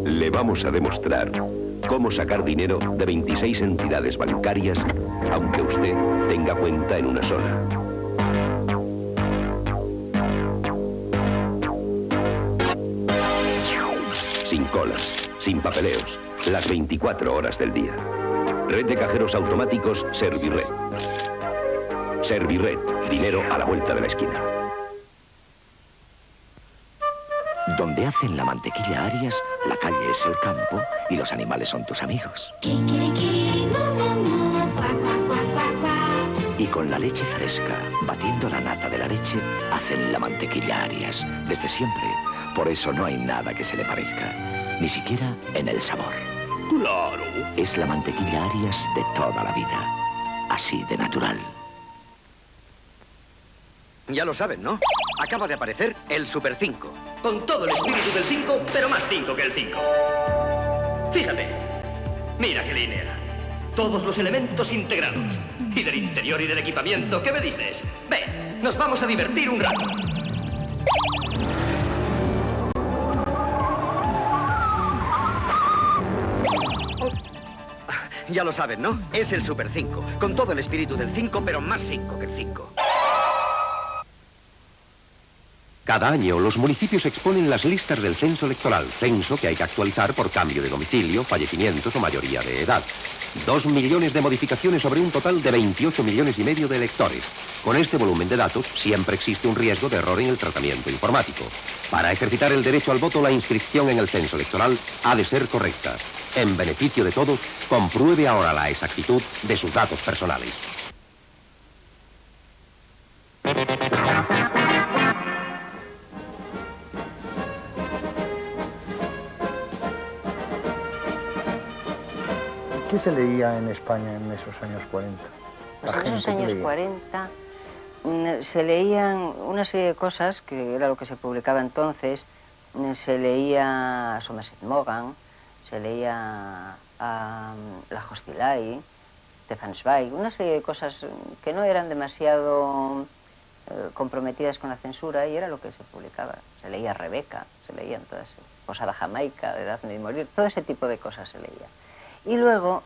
Le vamos a demostrar cómo sacar dinero de 26 entidades bancarias, aunque usted tenga cuenta en una sola. Sin colas, sin papeleos, las 24 horas del día. Red de cajeros automáticos Servirred. Servirred, dinero a la vuelta de la esquina. Donde hacen la mantequilla Arias, la calle es el campo y los animales son tus amigos. Y con la leche fresca, batiendo la nata de la leche, hacen la mantequilla Arias, desde siempre. Por eso no hay nada que se le parezca, ni siquiera en el sabor. ¡Claro! Es la mantequilla Arias de toda la vida, así de natural. Ya lo saben, ¿no? Acaba de aparecer el Super 5. Con todo el espíritu del 5, pero más 5 que el 5. Fíjate. Mira qué línea. Todos los elementos integrados. Y del interior y del equipamiento, ¿qué me dices? Ven, nos vamos a divertir un rato. Ya lo saben, ¿no? Es el Super 5. Con todo el espíritu del 5, pero más 5 que el 5. Cada año los municipios exponen las listas del censo electoral, censo que hay que actualizar por cambio de domicilio, fallecimientos o mayoría de edad. 2 millones de modificaciones sobre un total de 28 millones y medio de electores. Con este volumen de datos siempre existe un riesgo de error en el tratamiento informático. Para ejercitar el derecho al voto, la inscripción en el censo electoral ha de ser correcta. En beneficio de todos, compruebe ahora la exactitud de sus datos personales. ¿Qué se leía en España en esos años 40? Pues en esos años 40 se leían una serie de cosas, que era lo que se publicaba entonces. Se leía a Somerset Maugham, se leía a la Hostilay, Stefan Zweig, una serie de cosas que no eran demasiado comprometidas con la censura, y era lo que se publicaba. Se leía Rebeca, se leían todas, Posada Jamaica, de Dafne y Morir, todo ese tipo de cosas se leía. Y luego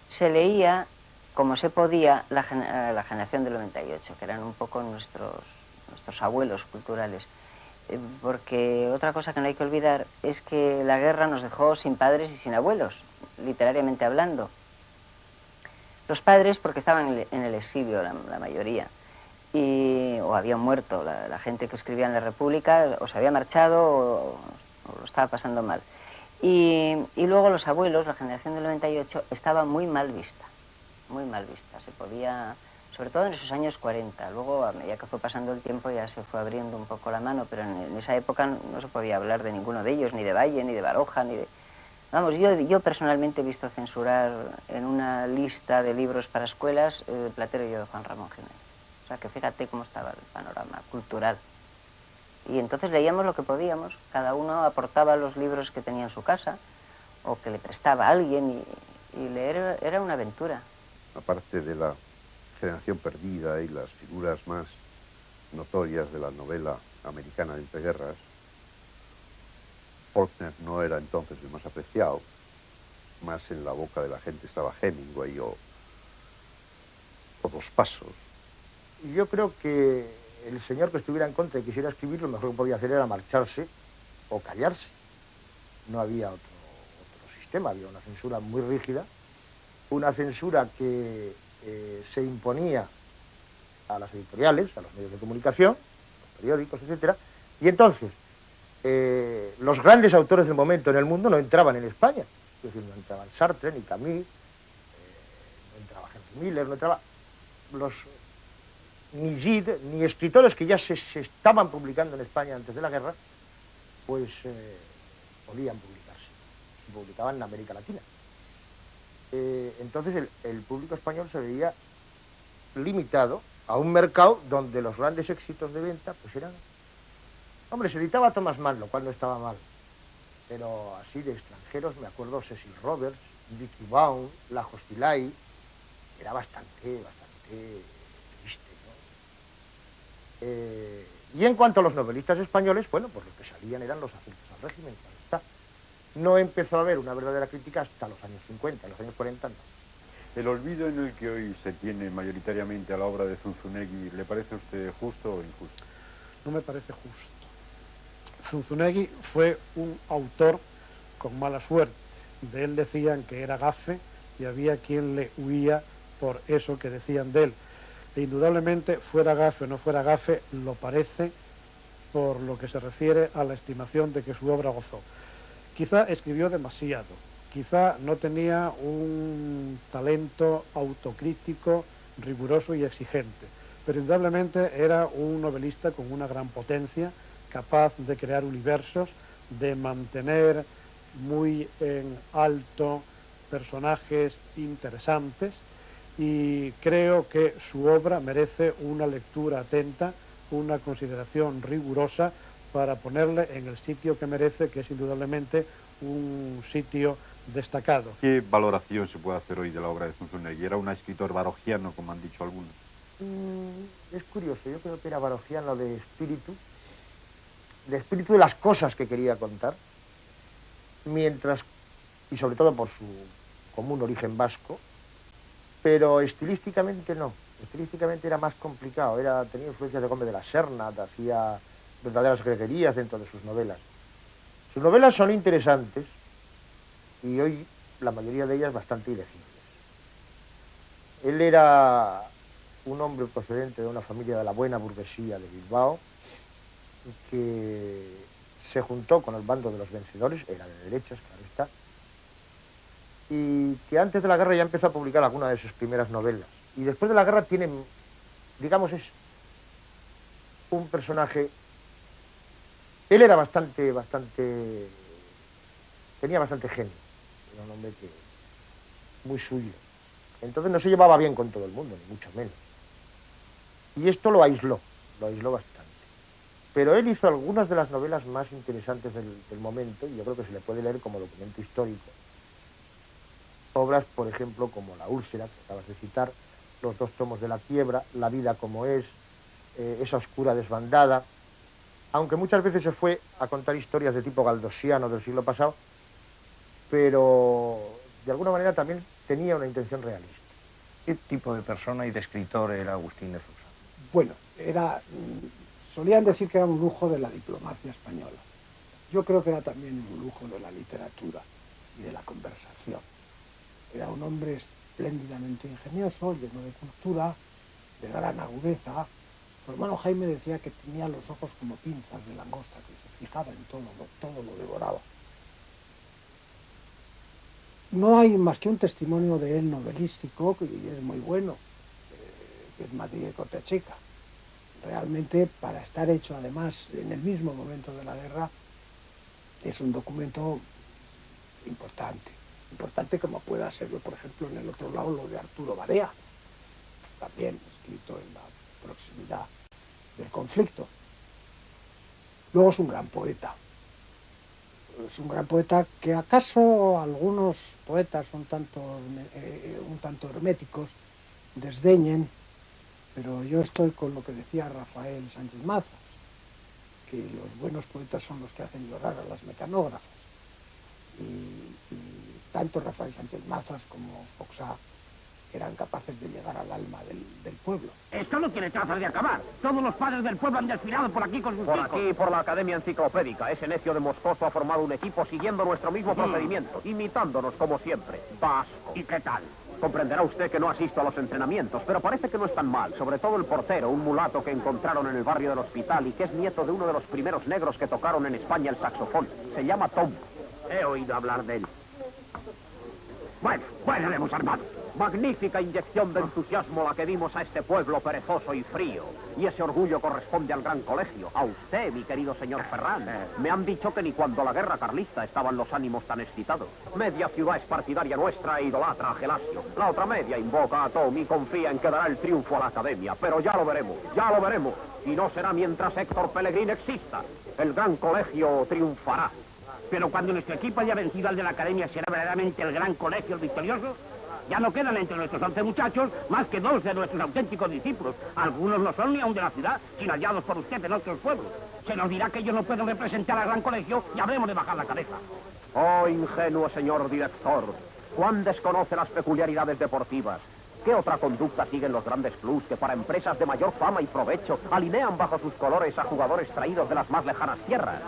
se leía, como se podía, la generación del 98, que eran un poco nuestros abuelos culturales. Porque otra cosa que no hay que olvidar es que la guerra nos dejó sin padres y sin abuelos, literariamente hablando. Los padres porque estaban en el exilio, la mayoría, o habían muerto. La gente que escribía en la República o se había marchado o lo estaba pasando mal. Y luego los abuelos, la generación del 98, estaba muy mal vista, muy mal vista. Se podía sobre todo en esos años 40. Luego, a medida que fue pasando el tiempo, ya se fue abriendo un poco la mano, pero en esa época no se podía hablar de ninguno de ellos, ni de Valle, ni de Baroja, ni de... Vamos, yo personalmente he visto censurar en una lista de libros para escuelas Platero y yo de Juan Ramón Jiménez. O sea, que fíjate cómo estaba el panorama cultural. Y entonces leíamos lo que podíamos, cada uno aportaba los libros que tenía en su casa, o que le prestaba a alguien, y leer era una aventura. Aparte de la generación perdida y las figuras más notorias de la novela americana de entreguerras, Faulkner no era entonces el más apreciado. Más en la boca de la gente estaba Hemingway o Dos Pasos. Y yo creo que el señor que estuviera en contra y quisiera escribir, lo mejor que podía hacer era marcharse o callarse. No había otro sistema, había una censura muy rígida, una censura que se imponía a las editoriales, a los medios de comunicación, los periódicos, etc. Y entonces, los grandes autores del momento en el mundo no entraban en España. Es decir, no entraban Sartre, ni Camus, no entraba Henry Miller, no entraba ni Gide, ni escritores que ya se estaban publicando en España antes de la guerra, pues podían publicarse. Se publicaban en América Latina. Entonces el público español se veía limitado a un mercado donde los grandes éxitos de venta pues eran... Hombre, se editaba Thomas Mann, lo cual no estaba mal, pero así de extranjeros me acuerdo Cecil Roberts, Vicky Baum, La Hostilay, era bastante triste, ¿no? Y en cuanto a los novelistas españoles, bueno, pues los que salían eran los afectos al régimen, claro está. No empezó a haber una verdadera crítica hasta los años 50, en los años 40 no. El olvido en el que hoy se tiene mayoritariamente a la obra de Zunzunegui, ¿le parece a usted justo o injusto? No me parece justo. Zunzunegui fue un autor con mala suerte. De él decían que era gafe y había quien le huía por eso que decían de él. E indudablemente, fuera gafe o no fuera gafe, lo parece por lo que se refiere a la estimación de que su obra gozó. Quizá escribió demasiado, quizá no tenía un talento autocrítico, riguroso y exigente, pero indudablemente era un novelista con una gran potencia, capaz de crear universos, de mantener muy en alto personajes interesantes, y creo que su obra merece una lectura atenta, una consideración rigurosa para ponerle en el sitio que merece, que es indudablemente un sitio destacado. ¿Qué valoración se puede hacer hoy de la obra de Zunzunegui? ¿Era un escritor barogiano, como han dicho algunos? Es curioso, yo creo que era barogiano de espíritu de las cosas que quería contar, mientras, y sobre todo por su común origen vasco, pero estilísticamente no. Estilísticamente era más complicado, tenía influencias de Gómez de la Serna, hacía verdaderas greguerías dentro de sus novelas. Sus novelas son interesantes y hoy la mayoría de ellas bastante ilegibles. Él era un hombre procedente de una familia de la buena burguesía de Bilbao, que se juntó con el bando de los vencedores, era de derechas, claro está, y que antes de la guerra ya empezó a publicar algunas de sus primeras novelas. Y después de la guerra tiene, digamos, es un personaje... Él era tenía bastante genio, era un hombre muy suyo. Entonces no se llevaba bien con todo el mundo, ni mucho menos. Y esto lo aisló bastante. Pero él hizo algunas de las novelas más interesantes del momento, y yo creo que se le puede leer como documento histórico. Obras, por ejemplo, como La úlcera, que acabas de citar, Los dos tomos de la quiebra, La vida como es, Esa oscura desbandada, aunque muchas veces se fue a contar historias de tipo galdosiano del siglo pasado, pero de alguna manera también tenía una intención realista. ¿Qué tipo de persona y de escritor era Agustín de Sousa? Bueno, solían decir que era un lujo de la diplomacia española. Yo creo que era también un lujo de la literatura y de la conversación. Era un hombre espléndidamente ingenioso, lleno de cultura, de gran agudeza. Su hermano Jaime decía que tenía los ojos como pinzas de langosta, que se fijaba en todo lo devoraba. No hay más que un testimonio de él novelístico, que es muy bueno, que es Madrileco Checa. Realmente, para estar hecho además en el mismo momento de la guerra, es un documento importante como pueda serlo, por ejemplo, en el otro lado, lo de Arturo Barea, también escrito en la proximidad del conflicto. Luego es un gran poeta. Es un gran poeta que acaso algunos poetas un tanto herméticos desdeñen, pero yo estoy con lo que decía Rafael Sánchez Mazas, que los buenos poetas son los que hacen llorar a las mecanógrafas. Y tanto Rafael Sánchez Mazas como Foxá eran capaces de llegar al alma del pueblo. Esto no tiene trazas de acabar. Todos los padres del pueblo han desfilado por aquí con sus hijos. Por aquí, por la Academia Enciclopédica. Ese necio de Moscoso ha formado un equipo siguiendo nuestro mismo procedimiento, imitándonos como siempre. Vasco. ¿Y qué tal? Comprenderá usted que no asisto a los entrenamientos, pero parece que no es tan mal. Sobre todo el portero, un mulato que encontraron en el barrio del hospital y que es nieto de uno de los primeros negros que tocaron en España el saxofón. Se llama Tom. He oído hablar de él. Bueno, le hemos armado. Magnífica inyección de entusiasmo la que dimos a este pueblo perezoso y frío. Y ese orgullo corresponde al gran colegio. A usted, mi querido señor Ferrán. Me han dicho que ni cuando la guerra carlista estaban los ánimos tan excitados. Media ciudad es partidaria nuestra e idolatra a Gelasio. La otra media invoca a Tom y confía en que dará el triunfo a la academia. Pero ya lo veremos, ya lo veremos. Y no será mientras Héctor Pellegrín exista. El gran colegio triunfará. Pero cuando nuestro equipo haya vencido al de la academia, ¿será verdaderamente el gran colegio el victorioso? Ya no quedan entre nuestros 11 muchachos más que 2 de nuestros auténticos discípulos. Algunos no son ni aún de la ciudad, sino hallados por usted en otros pueblos. Se nos dirá que ellos no pueden representar al gran colegio y habremos de bajar la cabeza. Oh, ingenuo señor director, cuán desconoce las peculiaridades deportivas. ¿Qué otra conducta siguen los grandes clubs que para empresas de mayor fama y provecho alinean bajo sus colores a jugadores traídos de las más lejanas tierras?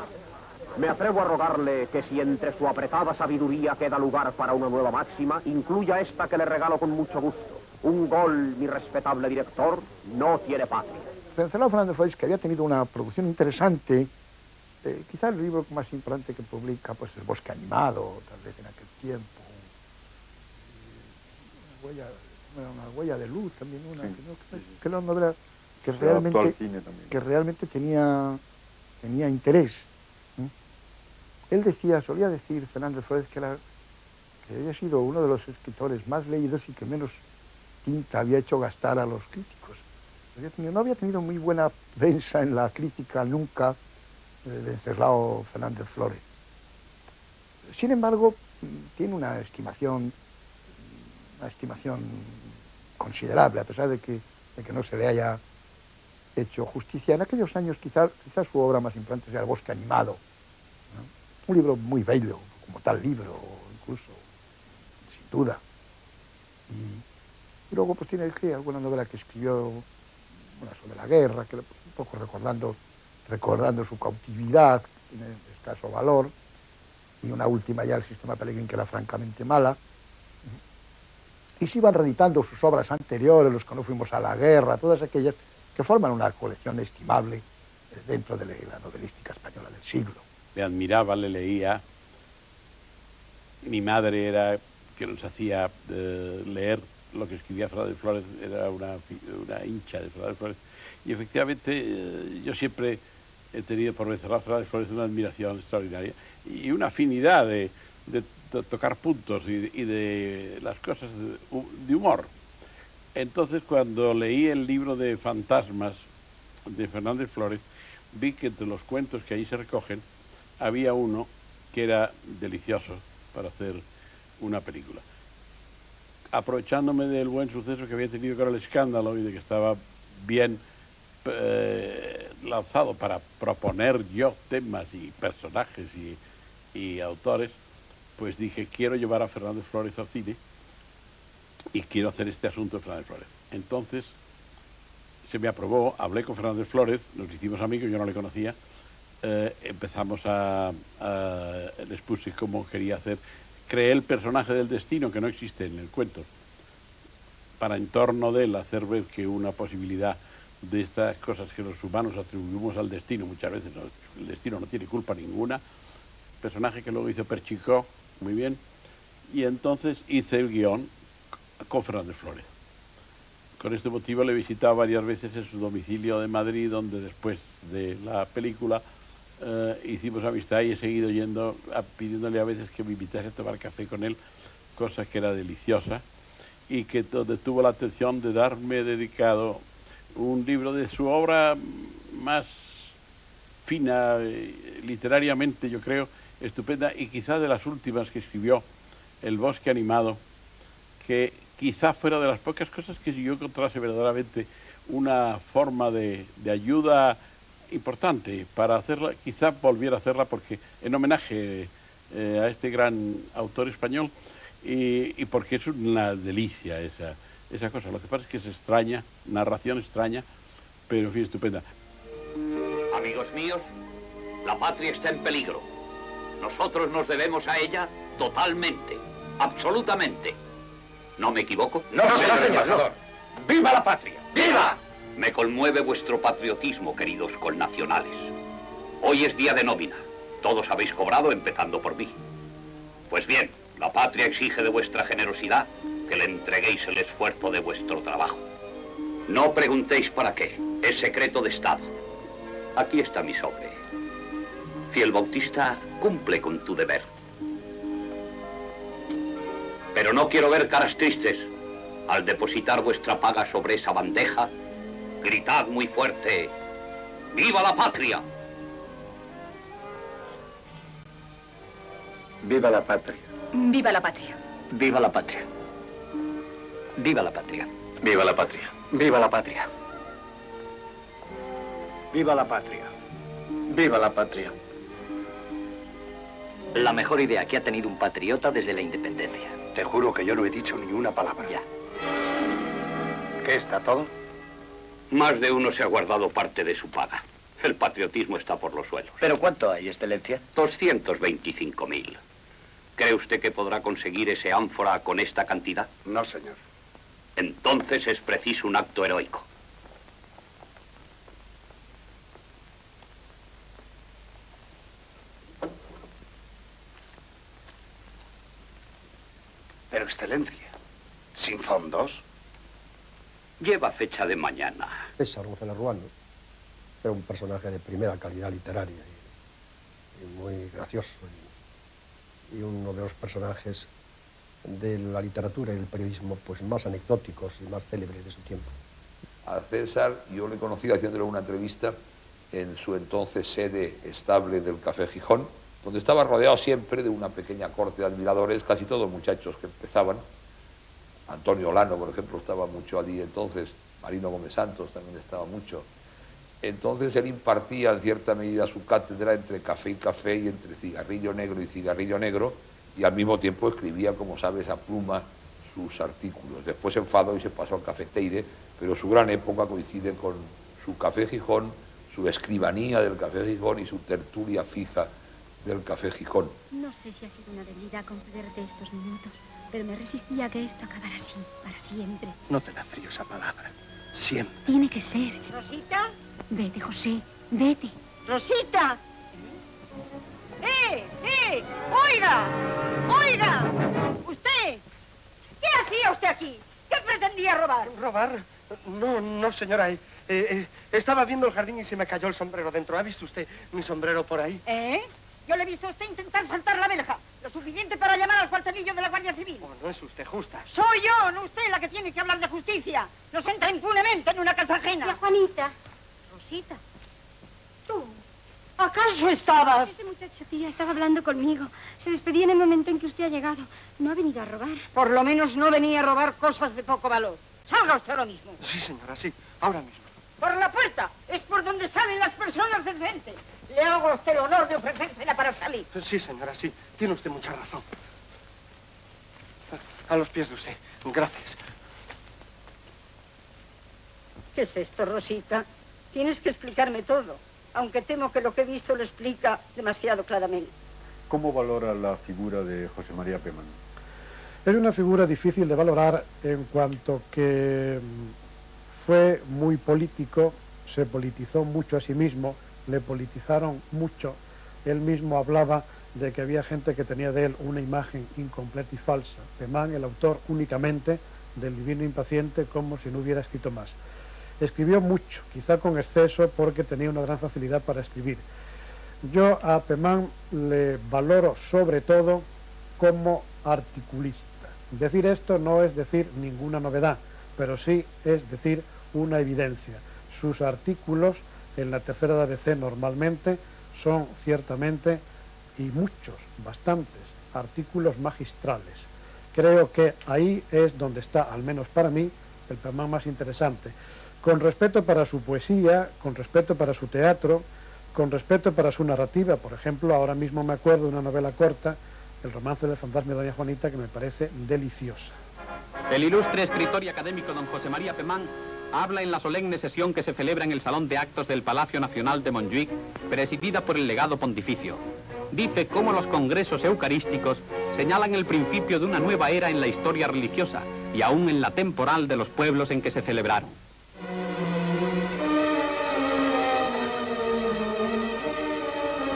Me atrevo a rogarle que si entre su apretada sabiduría queda lugar para una nueva máxima, incluya esta que le regalo con mucho gusto. Un gol, mi respetable director, no tiene patria. Venceslao Fernández Flores, que había tenido una producción interesante, quizá el libro más importante que publica pues El bosque animado, tal vez en aquel tiempo, una huella de luz también, que era una novela que realmente tenía interés. Él solía decir, Fernández Flores, que había sido uno de los escritores más leídos y que menos tinta había hecho gastar a los críticos. No había tenido muy buena prensa en la crítica nunca Venceslao Fernández Flores. Sin embargo, tiene una estimación considerable, a pesar de que no se le haya hecho justicia. En aquellos años quizás su obra más importante sea El bosque animado, ¿no? Un libro muy bello, como tal libro, incluso, sin duda. Y luego pues tiene alguna novela que escribió, una sobre la guerra, que un poco recordando su cautividad, tiene escaso valor, y una última ya, El sistema Pellegrín, que era francamente mala. Y se iban reeditando sus obras anteriores, Los que no fuimos a la guerra, todas aquellas que forman una colección estimable dentro de la novelística española del siglo. Le admiraba, le leía. Mi madre era que nos hacía leer lo que escribía Fernández Flores, era una hincha de Fernández Flores. Y efectivamente yo siempre he tenido por Venceslao Fernández Flores una admiración extraordinaria y una afinidad de tocar puntos y de las cosas de humor. Entonces, cuando leí el libro de Fantasmas de Fernández Flores, vi que entre los cuentos que ahí se recogen había uno que era delicioso para hacer una película. Aprovechándome del buen suceso que había tenido con El escándalo y de que estaba bien lanzado para proponer yo temas y personajes y autores, pues dije, quiero llevar a Fernández Flores al cine y quiero hacer este asunto de Fernández Flores. Entonces se me aprobó, hablé con Fernández Flores, nos hicimos amigos, yo no le conocía, empezamos les puse cómo quería hacer, creé el personaje del destino que no existe en el cuento, para en torno de él hacer ver que una posibilidad de estas cosas que los humanos atribuimos al destino, muchas veces el destino no tiene culpa ninguna, personaje que luego hizo Perchicó, muy bien, y entonces hice el guión con Fernández Flores. con este motivo le he visitado varias veces en su domicilio de Madrid, donde después de la película hicimos amistad y he seguido yendo, pidiéndole a veces que me invitase a tomar café con él, cosa que era deliciosa, y que donde tuvo la atención de darme dedicado un libro de su obra más fina, literariamente, yo creo, estupenda, y quizá de las últimas que escribió, El bosque animado, que quizá fuera de las pocas cosas que yo encontrase verdaderamente una forma de ayuda importante para hacerla, quizá volviera a hacerla porque en homenaje a este gran autor español y porque es una delicia esa cosa. Lo que pasa es que es extraña, narración extraña, pero en fin, estupenda. Amigos míos, la patria está en peligro. Nosotros nos debemos a ella totalmente, absolutamente. ¿No me equivoco? No, señor embajador. ¡Viva la patria! ¡Viva! Me conmueve vuestro patriotismo, queridos connacionales. Hoy es día de nómina. Todos habéis cobrado, empezando por mí. Pues bien, la patria exige de vuestra generosidad que le entreguéis el esfuerzo de vuestro trabajo. No preguntéis para qué, es secreto de Estado. Aquí está mi sobre. Fiel Bautista, cumple con tu deber. Pero no quiero ver caras tristes. Al depositar vuestra paga sobre esa bandeja, gritad muy fuerte: ¡Viva la patria! Viva la patria. Viva la patria. ¡Viva la patria! ¡Viva la patria! Viva la patria. ¡Viva la patria! Viva la patria. Viva la patria. La mejor idea que ha tenido un patriota desde la independencia. Te juro que yo no he dicho ni una palabra. Ya. ¿Qué está todo? Más de uno se ha guardado parte de su paga. El patriotismo está por los suelos. ¿Pero cuánto hay, excelencia? 225.000. ¿Cree usted que podrá conseguir ese ánfora con esta cantidad? No, señor. Entonces es preciso un acto heroico. Pero, excelencia, ¿sin fondos? Lleva fecha de mañana. César González Ruano era un personaje de primera calidad literaria y muy gracioso y uno de los personajes de la literatura y del periodismo pues más anecdóticos y más célebres de su tiempo. A César yo le conocí haciéndole una entrevista en su entonces sede estable del Café Gijón, donde estaba rodeado siempre de una pequeña corte de admiradores, casi todos muchachos que empezaban. Antonio Olano, por ejemplo, estaba mucho allí entonces, Marino Gómez Santos también estaba mucho. Entonces él impartía en cierta medida su cátedra entre café y café y entre cigarrillo negro y cigarrillo negro, y al mismo tiempo escribía, como sabes, a pluma sus artículos. Después se enfadó y se pasó al Cafeteire, pero su gran época coincide con su Café Gijón, su escribanía del Café Gijón y su tertulia fija del Café Gijón. No sé si ha sido una debilidad concederte estos minutos, pero me resistía a que esto acabara así, para siempre. No te da frío esa palabra. Siempre. Tiene que ser. ¿Rosita? Vete, José, vete. ¡Rosita! ¡Oiga! ¡Oiga! ¡Usted! ¿Qué hacía usted aquí? ¿Qué pretendía robar? ¿Robar? No, señora. Estaba viendo el jardín y se me cayó el sombrero dentro. ¿Ha visto usted mi sombrero por ahí? Yo le he visto a usted intentar saltar la verja. Lo suficiente para llamar al cuartelillo de la Guardia Civil. Oh, no es usted justa. Soy yo, no usted, la que tiene que hablar de justicia. No se entra impunemente en una casa ajena. Tía Juanita. Rosita. ¿Tú? ¿Acaso estabas? Ese muchacho, tía, estaba hablando conmigo. Se despedía en el momento en que usted ha llegado. No ha venido a robar. Por lo menos no venía a robar cosas de poco valor. Salga usted ahora mismo. Sí, señora, sí. Ahora mismo. Por la puerta. Es por donde salen las personas decentes. Le hago a usted el honor de ofrecérsela para salir. Sí, señora, sí. Tiene usted mucha razón. A los pies de usted. Gracias. ¿Qué es esto, Rosita? Tienes que explicarme todo, aunque temo que lo que he visto lo explica demasiado claramente. ¿Cómo valora la figura de José María Peman? Es una figura difícil de valorar en cuanto que fue muy político, se politizó mucho a sí mismo, le politizaron mucho. Él mismo hablaba de que había gente que tenía de él una imagen incompleta y falsa. Peman, el autor, únicamente del Divino Impaciente como si no hubiera escrito más. Escribió mucho, quizá con exceso, porque tenía una gran facilidad para escribir. Yo a Pemán le valoro sobre todo como articulista. Decir esto no es decir ninguna novedad, pero sí es decir una evidencia. Sus artículos en la tercera de ABC normalmente son ciertamente, y muchos, bastantes, artículos magistrales. Creo que ahí es donde está, al menos para mí, el Pemán más interesante. Con respeto para su poesía, con respeto para su teatro, con respeto para su narrativa. Por ejemplo, ahora mismo me acuerdo de una novela corta, El romance del fantasma de Doña Juanita, que me parece deliciosa. El ilustre escritor y académico don José María Pemán habla en la solemne sesión que se celebra en el Salón de Actos del Palacio Nacional de Montjuic, presidida por el legado pontificio. Dice cómo los congresos eucarísticos señalan el principio de una nueva era en la historia religiosa y aún en la temporal de los pueblos en que se celebraron.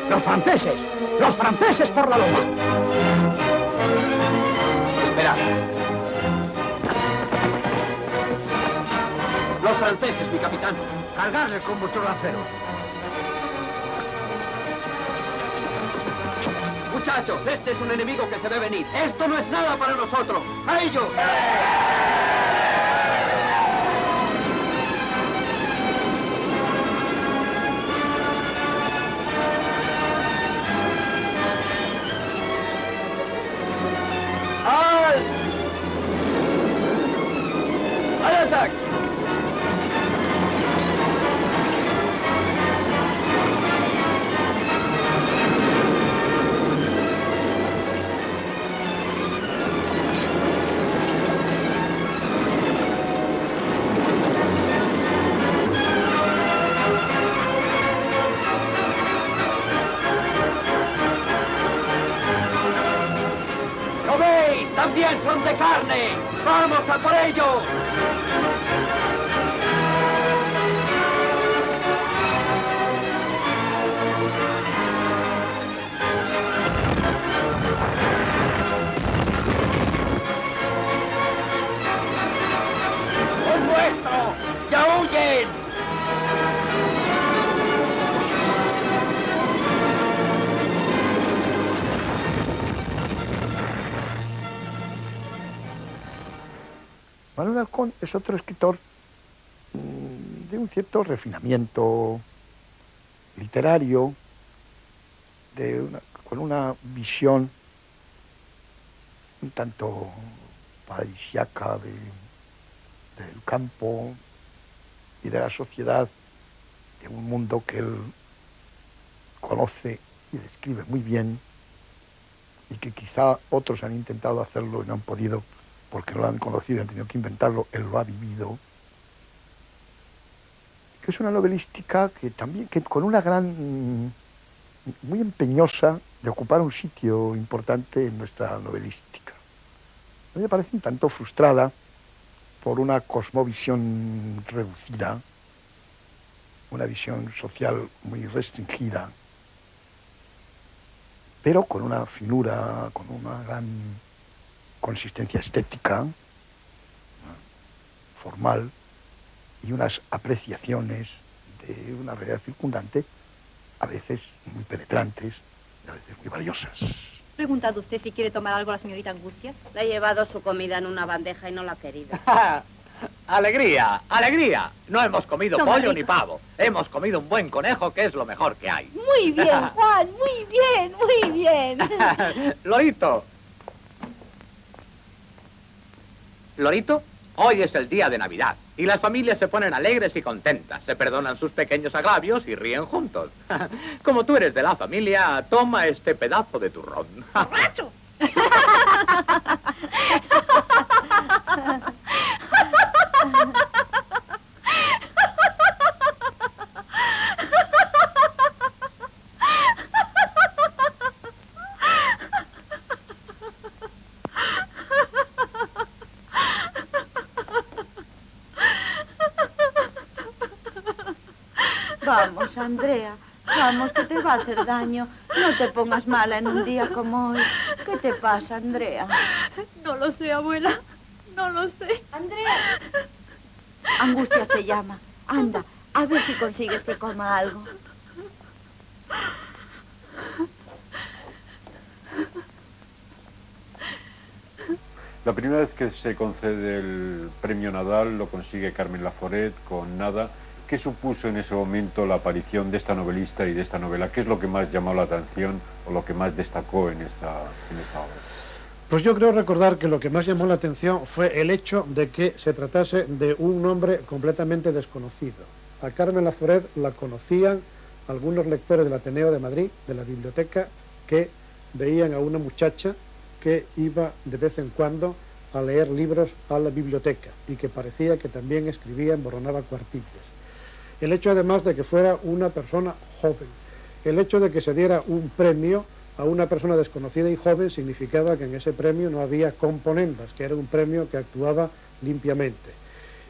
¡Los franceses! ¡Los franceses por la loma! Esperad. Los franceses, mi capitán. Cargarles con vuestro lancero. Muchachos, este es un enemigo que se ve venir. Esto no es nada para nosotros. ¡A ellos! ¡Al ataque! ¿Lo veis? ¡También son de carne! ¡Vamos a por ellos! ¡Un nuestro! ¡Ya huyen! Manuel Alarcón es otro escritor de un cierto refinamiento literario, con una visión un tanto paradisiaca del campo y de la sociedad, de un mundo que él conoce y describe muy bien, y que quizá otros han intentado hacerlo y no han podido, porque no lo han conocido y han tenido que inventarlo. Él lo ha vivido. Que es una novelística que también, que con una gran, muy empeñosa de ocupar un sitio importante en nuestra novelística. A mí me parece un tanto frustrada por una cosmovisión reducida, una visión social muy restringida, pero con una finura, con una gran consistencia estética, formal, y unas apreciaciones de una realidad circundante, a veces muy penetrantes y a veces muy valiosas. ¿Ha preguntado usted si quiere tomar algo a la señorita Angustias? Le he llevado su comida en una bandeja y no la ha querido. ¡Alegría! ¡Alegría! No hemos comido Toma, pollo rico. ni pavo. Hemos comido un buen conejo, que es lo mejor que hay. Muy bien, Juan, muy bien, muy bien. Lorito. Lorito, hoy es el día de Navidad y las familias se ponen alegres y contentas, se perdonan sus pequeños agravios y ríen juntos. Como tú eres de la familia, toma este pedazo de turrón. ¡Borracho! Vamos, Andrea, vamos, que te va a hacer daño. No te pongas mala en un día como hoy. ¿Qué te pasa, Andrea? No lo sé, abuela. No lo sé. Andrea. Angustias te llama. Anda, a ver si consigues que coma algo. La primera vez que se concede el premio Nadal lo consigue Carmen Laforet con Nada. ¿Qué supuso en ese momento la aparición de esta novelista y de esta novela? ¿Qué es lo que más llamó la atención o lo que más destacó en esta obra? Pues yo creo recordar que lo que más llamó la atención fue el hecho de que se tratase de un nombre completamente desconocido. A Carmen Laforet la conocían algunos lectores del Ateneo de Madrid, de la biblioteca, que veían a una muchacha que iba de vez en cuando a leer libros a la biblioteca y que parecía que también escribía, emborronaba cuartillas. El hecho además de que fuera una persona joven, el hecho de que se diera un premio a una persona desconocida y joven significaba que en ese premio no había componendas, que era un premio que actuaba limpiamente.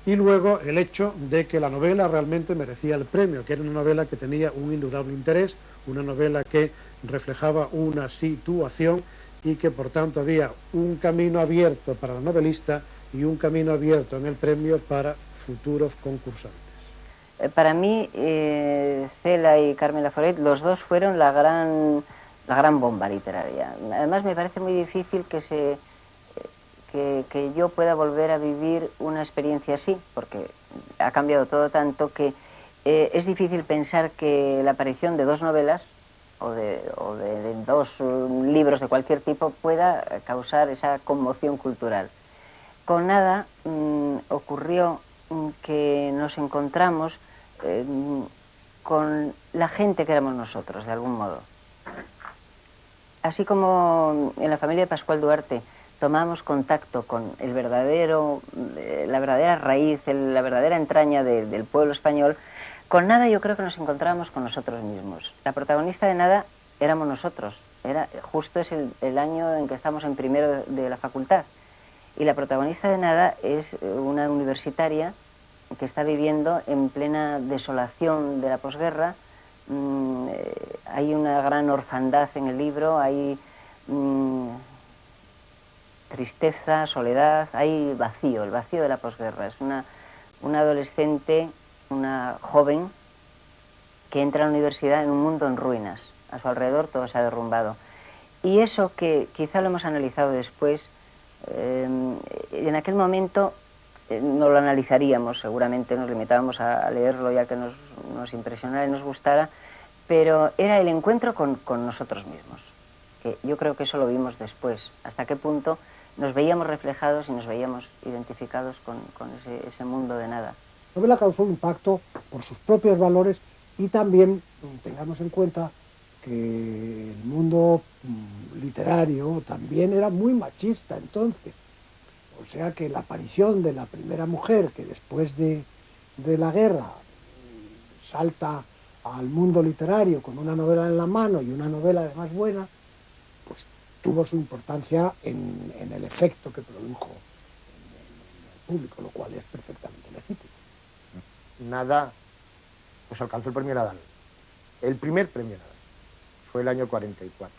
Y luego el hecho de que la novela realmente merecía el premio, que era una novela que tenía un indudable interés, una novela que reflejaba una situación y que por tanto había un camino abierto para la novelista y un camino abierto en el premio para futuros concursantes. Para mí, Cela y Carmen Laforet, los dos fueron la gran bomba literaria. Además me parece muy difícil que yo pueda volver a vivir una experiencia así, porque ha cambiado todo tanto que es difícil pensar que la aparición de dos novelas o de dos libros de cualquier tipo pueda causar esa conmoción cultural. Con Nada ocurrió que nos encontramos con la gente que éramos nosotros, de algún modo. Así como en la familia de Pascual Duarte tomamos contacto con la verdadera raíz, la verdadera entraña del pueblo español, con Nada yo creo que nos encontramos con nosotros mismos. La protagonista de Nada éramos nosotros. Justo es el año en que estamos en primero de la facultad. Y la protagonista de Nada es una universitaria que está viviendo en plena desolación de la posguerra. Hay una gran orfandad en el libro, hay tristeza, soledad, hay vacío, el vacío de la posguerra. Es una adolescente, una joven que entra a la universidad en un mundo en ruinas. A su alrededor todo se ha derrumbado. Y eso que quizá lo hemos analizado después, en aquel momento no lo analizaríamos, seguramente nos limitábamos a leerlo ya que nos impresionara y nos gustara, pero era el encuentro con nosotros mismos, que yo creo que eso lo vimos después, hasta qué punto nos veíamos reflejados y nos veíamos identificados con ese mundo de Nada. La novela causó un impacto por sus propios valores y también tengamos en cuenta que el mundo literario también era muy machista entonces. O sea que la aparición de la primera mujer que después de la guerra salta al mundo literario con una novela en la mano y una novela además buena, pues tuvo su importancia en el efecto que produjo en el público, lo cual es perfectamente legítimo. Nada, pues alcanzó el premio Nadal. El primer premio Nadal fue el año 44.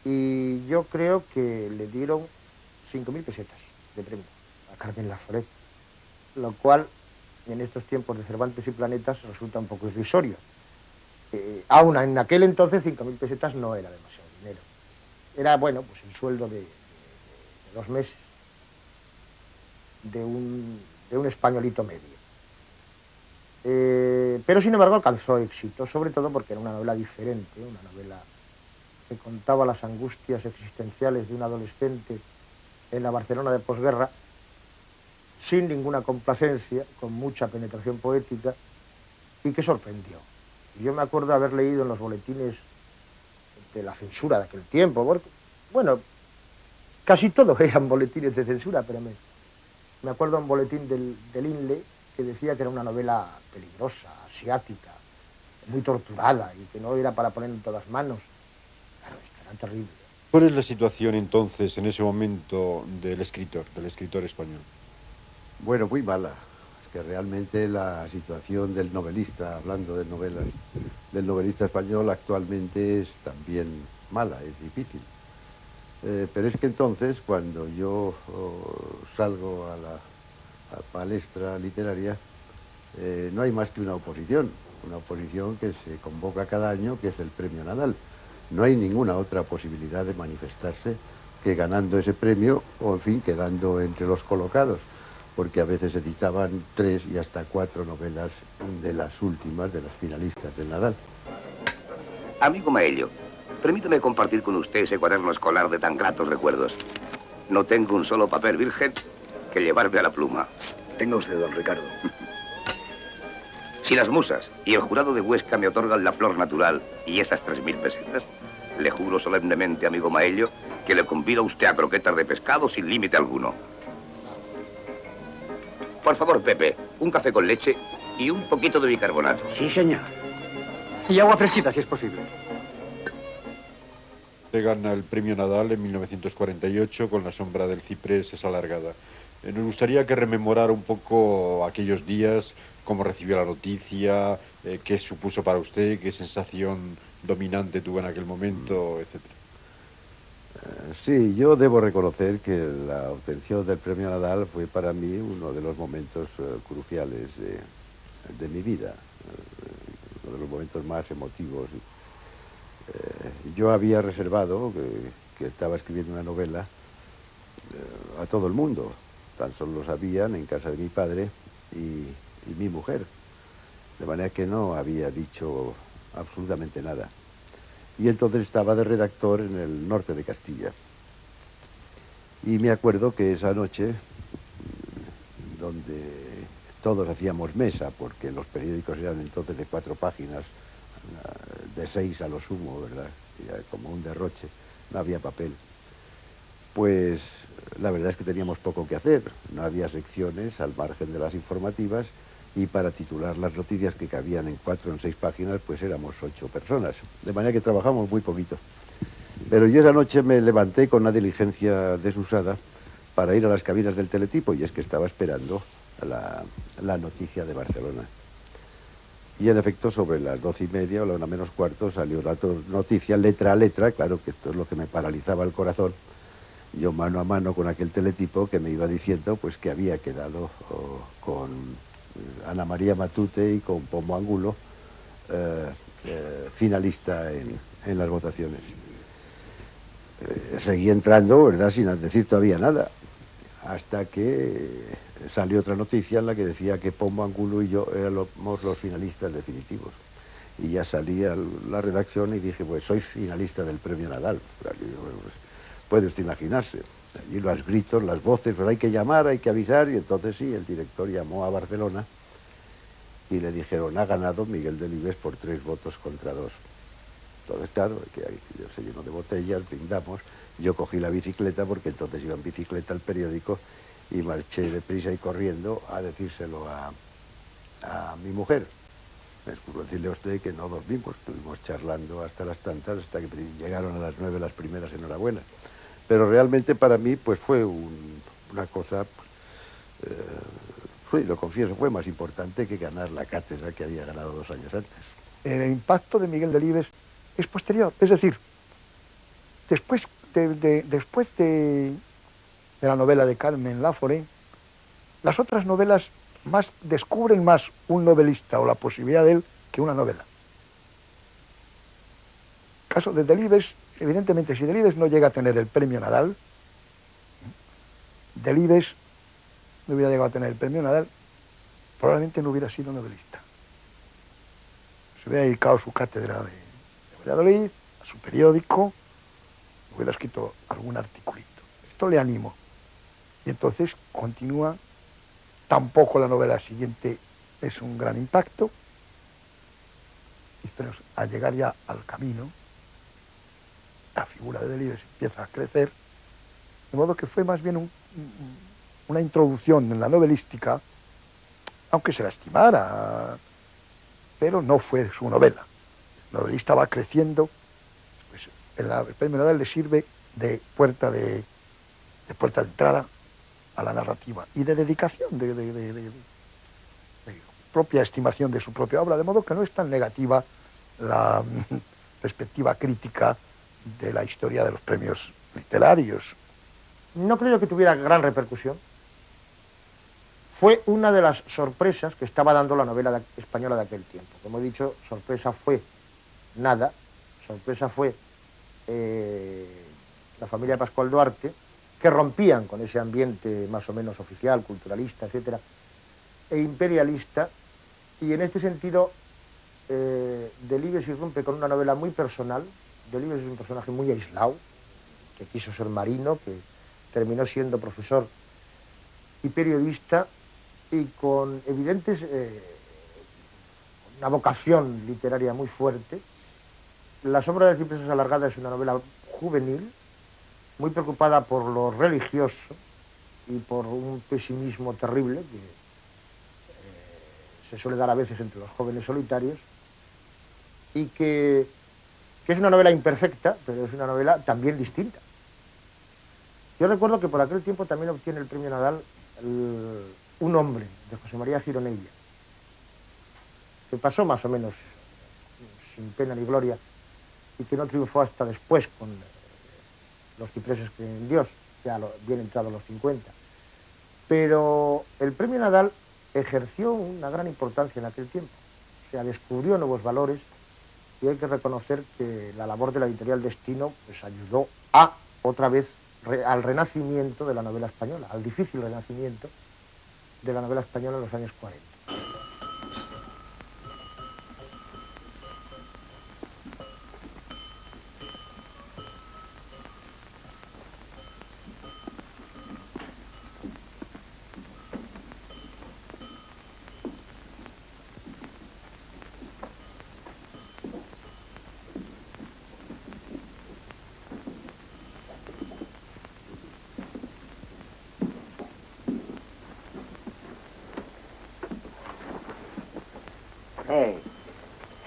Y yo creo que le dieron 5.000 pesetas de premio a Carmen Laforet, lo cual en estos tiempos de Cervantes y Planetas resulta un poco irrisorio. Aún en aquel entonces 5.000 pesetas no era demasiado dinero. Era, bueno, pues el sueldo de 2 meses de un españolito medio. Pero sin embargo alcanzó éxito, sobre todo porque era una novela diferente, una novela que contaba las angustias existenciales de un adolescente en la Barcelona de posguerra, sin ninguna complacencia, con mucha penetración poética, y que sorprendió. Yo me acuerdo de haber leído en los boletines de la censura de aquel tiempo, porque, bueno, casi todos eran boletines de censura, pero me acuerdo de un boletín del INLE que decía que era una novela peligrosa, asiática, muy torturada, y que no era para poner en todas manos. Claro, esto era terrible. ¿Cuál es la situación entonces, en ese momento, del escritor español? Bueno, muy mala. Es que realmente la situación del novelista, hablando de novelas, del novelista español actualmente es también mala, es difícil. Pero es que entonces, cuando yo salgo a la palestra literaria, no hay más que una oposición que se convoca cada año, que es el Premio Nadal. No hay ninguna otra posibilidad de manifestarse que ganando ese premio o, en fin, quedando entre los colocados, porque a veces editaban 3 y hasta 4 novelas de las últimas, de las finalistas del Nadal. Amigo Maello, permítame compartir con usted ese cuaderno escolar de tan gratos recuerdos. No tengo un solo papel virgen que llevarme a la pluma. Tenga usted, don Ricardo. Si las musas y el jurado de Huesca me otorgan la flor natural y esas 3.000 pesetas, le juro solemnemente, amigo Maello, que le convido a usted a croquetas de pescado sin límite alguno. Por favor, Pepe, un café con leche y un poquito de bicarbonato. Sí, señor. Y agua fresquita, si es posible. Se gana el premio Nadal en 1948 con La sombra del ciprés es alargada. Nos gustaría que rememorara un poco aquellos días, cómo recibió la noticia, qué supuso para usted, qué sensación dominante tuvo en aquel momento, etc. Sí, yo debo reconocer que la obtención del premio Nadal fue para mí uno de los momentos cruciales de mi vida, uno de los momentos más emotivos. Yo había reservado que estaba escribiendo una novela a todo el mundo, tan solo lo sabían en casa de mi padre y mi mujer, de manera que no había dicho absolutamente nada. Y entonces estaba de redactor en el norte de Castilla. Y me acuerdo que esa noche, donde todos hacíamos mesa, porque los periódicos eran entonces de 4 páginas, de 6 a lo sumo, ¿verdad? Ya como un derroche, no había papel. Pues la verdad es que teníamos poco que hacer, no había secciones al margen de las informativas, y para titular las noticias que cabían en 4 o en 6 páginas, pues éramos 8 personas, de manera que trabajamos muy poquito. Pero yo esa noche me levanté con una diligencia desusada para ir a las cabinas del teletipo, y es que estaba esperando la noticia de Barcelona. Y en efecto, sobre las 12:30 o la 1:45 salió la noticia, letra a letra, claro que esto es lo que me paralizaba el corazón, yo mano a mano con aquel teletipo que me iba diciendo pues que había quedado con Ana María Matute y con Pombo Angulo finalista en las votaciones. Seguí entrando, ¿verdad?, sin decir todavía nada, hasta que salió otra noticia en la que decía que Pombo Angulo y yo éramos los finalistas definitivos. Y ya salí a la redacción y dije, pues soy finalista del premio Nadal. Pues, puede usted imaginarse. Allí los gritos, las voces, pues hay que llamar, hay que avisar, y entonces sí, el director llamó a Barcelona y le dijeron, ha ganado Miguel Delibes por 3 votos contra 2. Entonces, claro, se llenó de botellas, brindamos, yo cogí la bicicleta, porque entonces iba en bicicleta al periódico, y marché deprisa y corriendo a decírselo a mi mujer. Me escuso decirle a usted que no dormimos, estuvimos charlando hasta las tantas, hasta que llegaron a las 9 las primeras enhorabuenas. Pero realmente para mí pues fue una cosa, lo confieso, fue más importante que ganar la cátedra que había ganado 2 años antes. El impacto de Miguel Delibes es posterior, es decir, después de la novela de Carmen Laforet, las otras novelas descubren más un novelista o la posibilidad de él que una novela. El caso de Delibes, evidentemente, si Delibes no llega a tener el premio Nadal, Delibes no hubiera llegado a tener el premio Nadal, probablemente no hubiera sido novelista. Se hubiera dedicado a su cátedra de Valladolid, a su periódico, hubiera escrito algún articulito. Esto le animó. Y entonces continúa. Tampoco la novela siguiente es un gran impacto. Pero al llegar ya al camino, la figura de Delibes empieza a crecer, de modo que fue más bien una introducción en la novelística, aunque se la estimara, pero no fue su novela. El novelista va creciendo, pues el premio Nadal le sirve de puerta de entrada a la narrativa y de dedicación, de propia estimación de su propia obra, de modo que no es tan negativa la perspectiva crítica de la historia de los premios literarios. No creo que tuviera gran repercusión. Fue una de las sorpresas que estaba dando la novela española de aquel tiempo. Como he dicho, sorpresa fue nada, sorpresa fue la familia Pascual Duarte, que rompían con ese ambiente más o menos oficial, culturalista, etcétera, e imperialista, y en este sentido Delibes irrumpe con una novela muy personal. Delibes es un personaje muy aislado, que quiso ser marino, que terminó siendo profesor y periodista, y con evidentes, una vocación literaria muy fuerte. La sombra de las cipresas alargadas es una novela juvenil, muy preocupada por lo religioso y por un pesimismo terrible que se suele dar a veces entre los jóvenes solitarios, y que es una novela imperfecta, pero es una novela también distinta. Yo recuerdo que por aquel tiempo también obtiene el premio Nadal Un hombre, de José María Gironella, que pasó más o menos sin pena ni gloria y que no triunfó hasta después con Los cipreses creen en Dios, ya bien entrado a los 50. Pero el premio Nadal ejerció una gran importancia en aquel tiempo. O sea, descubrió nuevos valores, y hay que reconocer que la labor de la editorial Destino pues ayudó a, otra vez, al renacimiento de la novela española, al difícil renacimiento de la novela española en los años 40.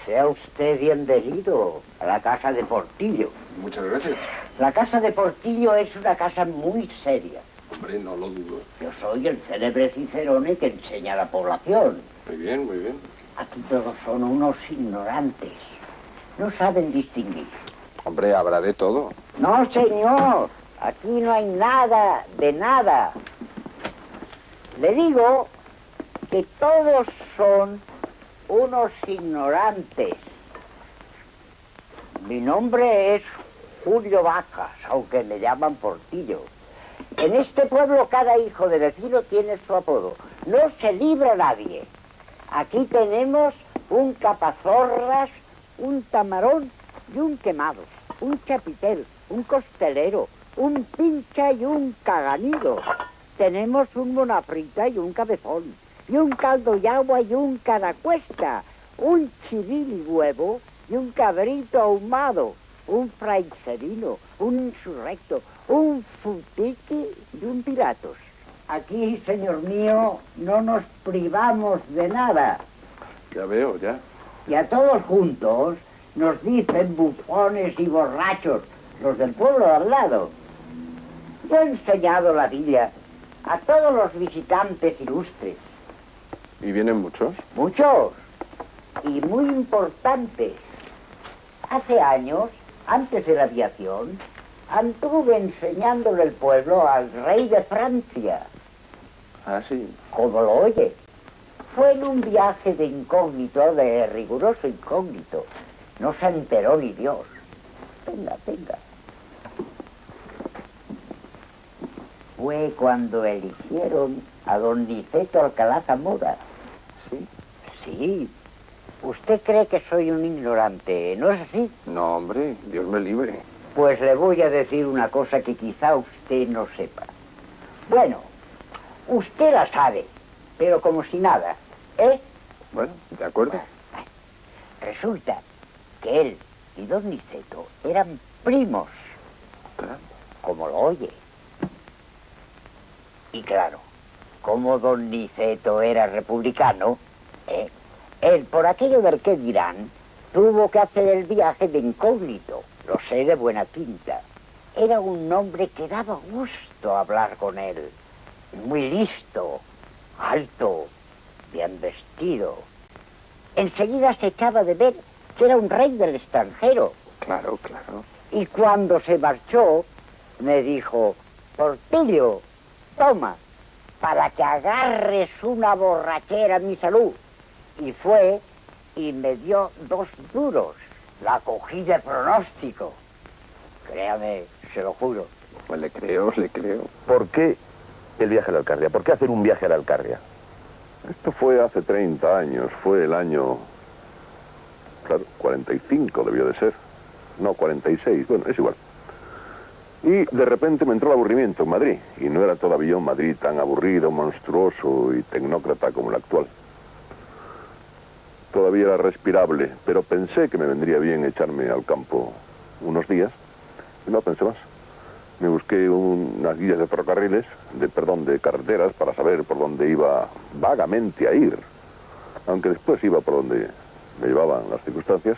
Sea usted bienvenido a la casa de Portillo. Muchas gracias. La casa de Portillo es una casa muy seria. Hombre, no lo dudo. Yo soy el célebre Cicerone que enseña a la población. Muy bien, muy bien. Aquí todos son unos ignorantes. No saben distinguir. Hombre, habrá de todo. No, señor. Aquí no hay nada de nada. Le digo que todos son unos ignorantes. Mi nombre es Julio Vacas, aunque me llaman Portillo. En este pueblo cada hijo de vecino tiene su apodo. No se libra nadie. Aquí tenemos un capazorras, un tamarón y un quemado, un chapitel, un costelero, un pincha y un caganido. Tenemos un monafrita y un cabezón, y un caldo y agua y un caracuesta, un chiril y huevo y un cabrito ahumado, un fraiserino, un insurrecto, un futiqui y un piratos. Aquí, señor mío, no nos privamos de nada. Ya veo, ya. Y a todos juntos nos dicen bufones y borrachos, los del pueblo de al lado. Yo he enseñado la villa a todos los visitantes ilustres. ¿Y vienen muchos? Muchos. Y muy importantes. Hace años, antes de la aviación, anduve enseñándole el pueblo al rey de Francia. Ah, sí. Como lo oye. Fue en un viaje de incógnito, de riguroso incógnito. No se enteró ni Dios. Venga, venga. Fue cuando eligieron a don Niceto Alcalá Zamora. ¿Sí? Sí. Usted cree que soy un ignorante, ¿no es así? No, hombre, Dios me libre. Pues le voy a decir una cosa que quizá usted no sepa. Bueno, usted la sabe, pero como si nada, ¿eh? Bueno, de acuerdo. Resulta que él y don Niceto eran primos. Caramba. Como lo oye. Y claro, como don Niceto era republicano, él, por aquello del que dirán, tuvo que hacer el viaje de incógnito. Lo sé de buena tinta. Era un hombre que daba gusto hablar con él. Muy listo, alto, bien vestido. Enseguida se echaba de ver que era un rey del extranjero. Claro, claro. Y cuando se marchó, me dijo, Portillo, toma, para que agarres una borrachera a mi salud. Y fue y me dio 2 duros. La cogí de pronóstico. Créame, se lo juro. Pues le creo. ¿Por qué el viaje a la Alcarria? ¿Por qué hacer un viaje a la Alcarria? Esto fue hace 30 años, fue el año, claro, 45 debió de ser, no, 46, bueno, es igual. Y de repente me entró el aburrimiento en Madrid, y no era todavía un Madrid tan aburrido, monstruoso y tecnócrata como el actual. Todavía era respirable, pero pensé que me vendría bien echarme al campo unos días, y no pensé más. Me busqué unas guías de ferrocarriles, de carreteras, para saber por dónde iba vagamente a ir, aunque después iba por donde me llevaban las circunstancias.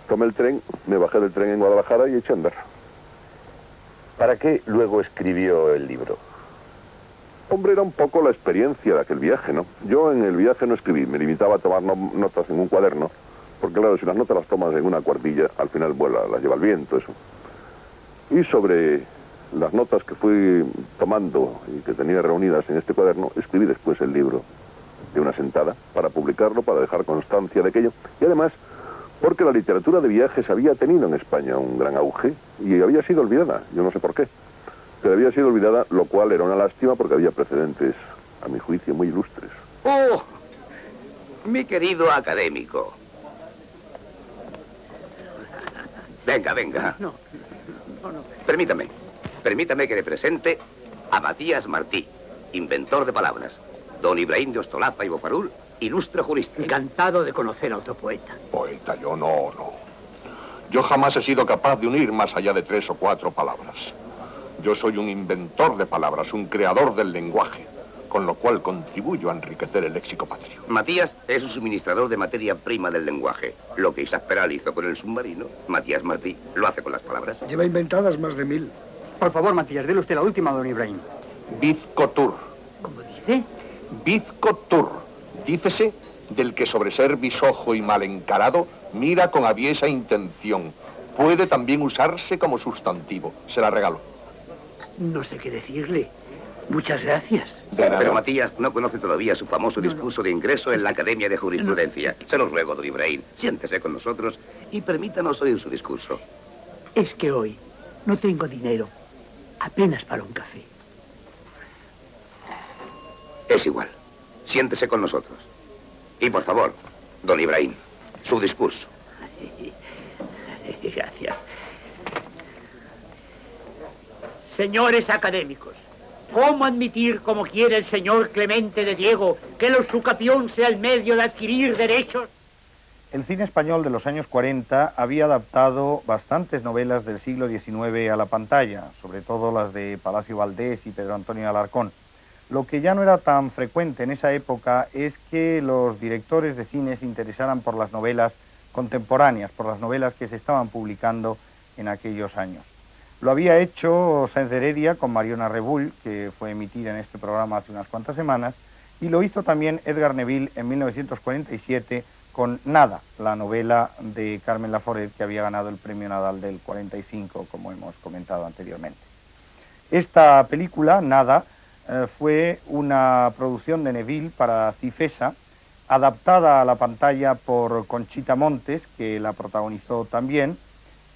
Tomé el tren, me bajé del tren en Guadalajara y eché a andar. ¿Para qué luego escribió el libro? Hombre, era un poco la experiencia de aquel viaje, ¿no? Yo en el viaje no escribí, me limitaba a tomar notas en un cuaderno, porque claro, si las notas las tomas en una cuartilla, al final vuela, las lleva el viento, eso. Y sobre las notas que fui tomando y que tenía reunidas en este cuaderno, escribí después el libro de una sentada para publicarlo, para dejar constancia de aquello. Y además, porque la literatura de viajes había tenido en España un gran auge y había sido olvidada, yo no sé por qué, pero había sido olvidada, lo cual era una lástima porque había precedentes, a mi juicio, muy ilustres. ¡Oh! Mi querido académico. Venga. No. Permítame que le presente a Matías Martí, inventor de palabras. Don Ibrahim de Ostolaza y Bofarul, ilustre jurista. Encantado de conocer a otro poeta. Poeta, yo no. Yo jamás he sido capaz de unir más allá de 3 o 4 palabras. Yo soy un inventor de palabras, un creador del lenguaje, con lo cual contribuyo a enriquecer el léxico patrio. Matías es un suministrador de materia prima del lenguaje. Lo que Isaac Peral hizo con el submarino, Matías Martí lo hace con las palabras. Lleva inventadas más de 1000. Por favor, Matías, dele usted la última a don Ibrahim. Bizcotur. ¿Cómo dice? Bizcotur. Dícese del que sobre ser bisojo y mal encarado mira con aviesa intención. Puede también usarse como sustantivo. Se la regalo. No sé qué decirle. Muchas gracias. Pero Matías no conoce todavía su famoso discurso de ingreso en la Academia de Jurisprudencia. Se lo ruego, don Ibrahim, siéntese con nosotros y permítanos oír su discurso. Es que hoy no tengo dinero, apenas para un café. Es igual, siéntese con nosotros. Y por favor, don Ibrahim, su discurso. Gracias. Señores académicos, ¿cómo admitir, como quiere el señor Clemente de Diego, que la usucapión sea el medio de adquirir derechos? El cine español de los años 40 había adaptado bastantes novelas del siglo XIX a la pantalla, sobre todo las de Palacio Valdés y Pedro Antonio Alarcón. Lo que ya no era tan frecuente en esa época es que los directores de cine se interesaran por las novelas contemporáneas, por las novelas que se estaban publicando en aquellos años. Lo había hecho Sáenz de Heredia con Mariona Rebull, que fue emitida en este programa hace unas cuantas semanas, y lo hizo también Edgar Neville en 1947 con Nada, la novela de Carmen Laforet, que había ganado el premio Nadal del 45, como hemos comentado anteriormente. Esta película, Nada, fue una producción de Neville para Cifesa, adaptada a la pantalla por Conchita Montes, que la protagonizó también,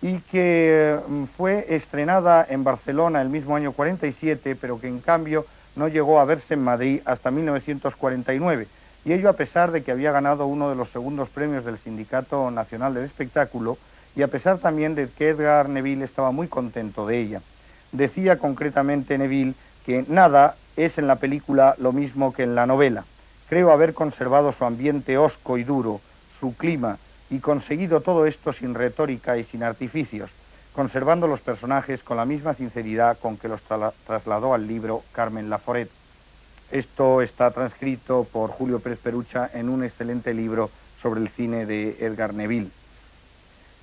y que fue estrenada en Barcelona el mismo año 47, pero que en cambio no llegó a verse en Madrid hasta 1949, y ello a pesar de que había ganado uno de los segundos premios del Sindicato Nacional del Espectáculo, y a pesar también de que Edgar Neville estaba muy contento de ella. Decía concretamente Neville que Nada es en la película lo mismo que en la novela. Creo haber conservado su ambiente hosco y duro, su clima, y conseguido todo esto sin retórica y sin artificios, conservando los personajes con la misma sinceridad con que los trasladó al libro Carmen Laforet. Esto está transcrito por Julio Pérez Perucha en un excelente libro sobre el cine de Edgar Neville.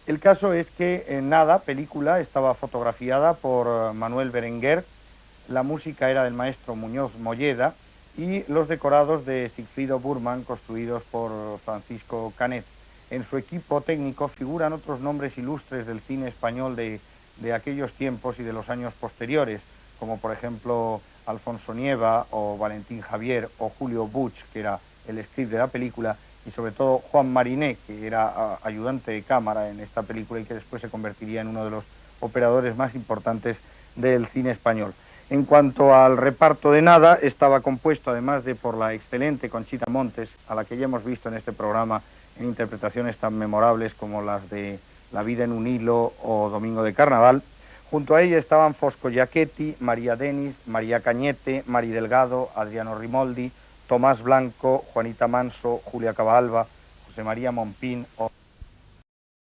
El caso es que en Nada, película, estaba fotografiada por Manuel Berenguer, la música era del maestro Muñoz Molleda y los decorados de Sigfrido Burman, construidos por Francisco Canet. En su equipo técnico figuran otros nombres ilustres del cine español de de aquellos tiempos y de los años posteriores, como por ejemplo Alfonso Nieva o Valentín Javier o Julio Buch, que era el script de la película, y sobre todo Juan Mariné, que era ayudante de cámara en esta película y que después se convertiría en uno de los operadores más importantes del cine español. En cuanto al reparto de Nada, estaba compuesto, además de por la excelente Conchita Montes, a la que ya hemos visto en este programa en interpretaciones tan memorables como las de La vida en un hilo o Domingo de Carnaval. Junto a ella estaban Fosco Giachetti, María Denis, María Cañete, Mari Delgado, Adriano Rimoldi, Tomás Blanco, Juanita Manso, Julia Cabalba, José María Monpín o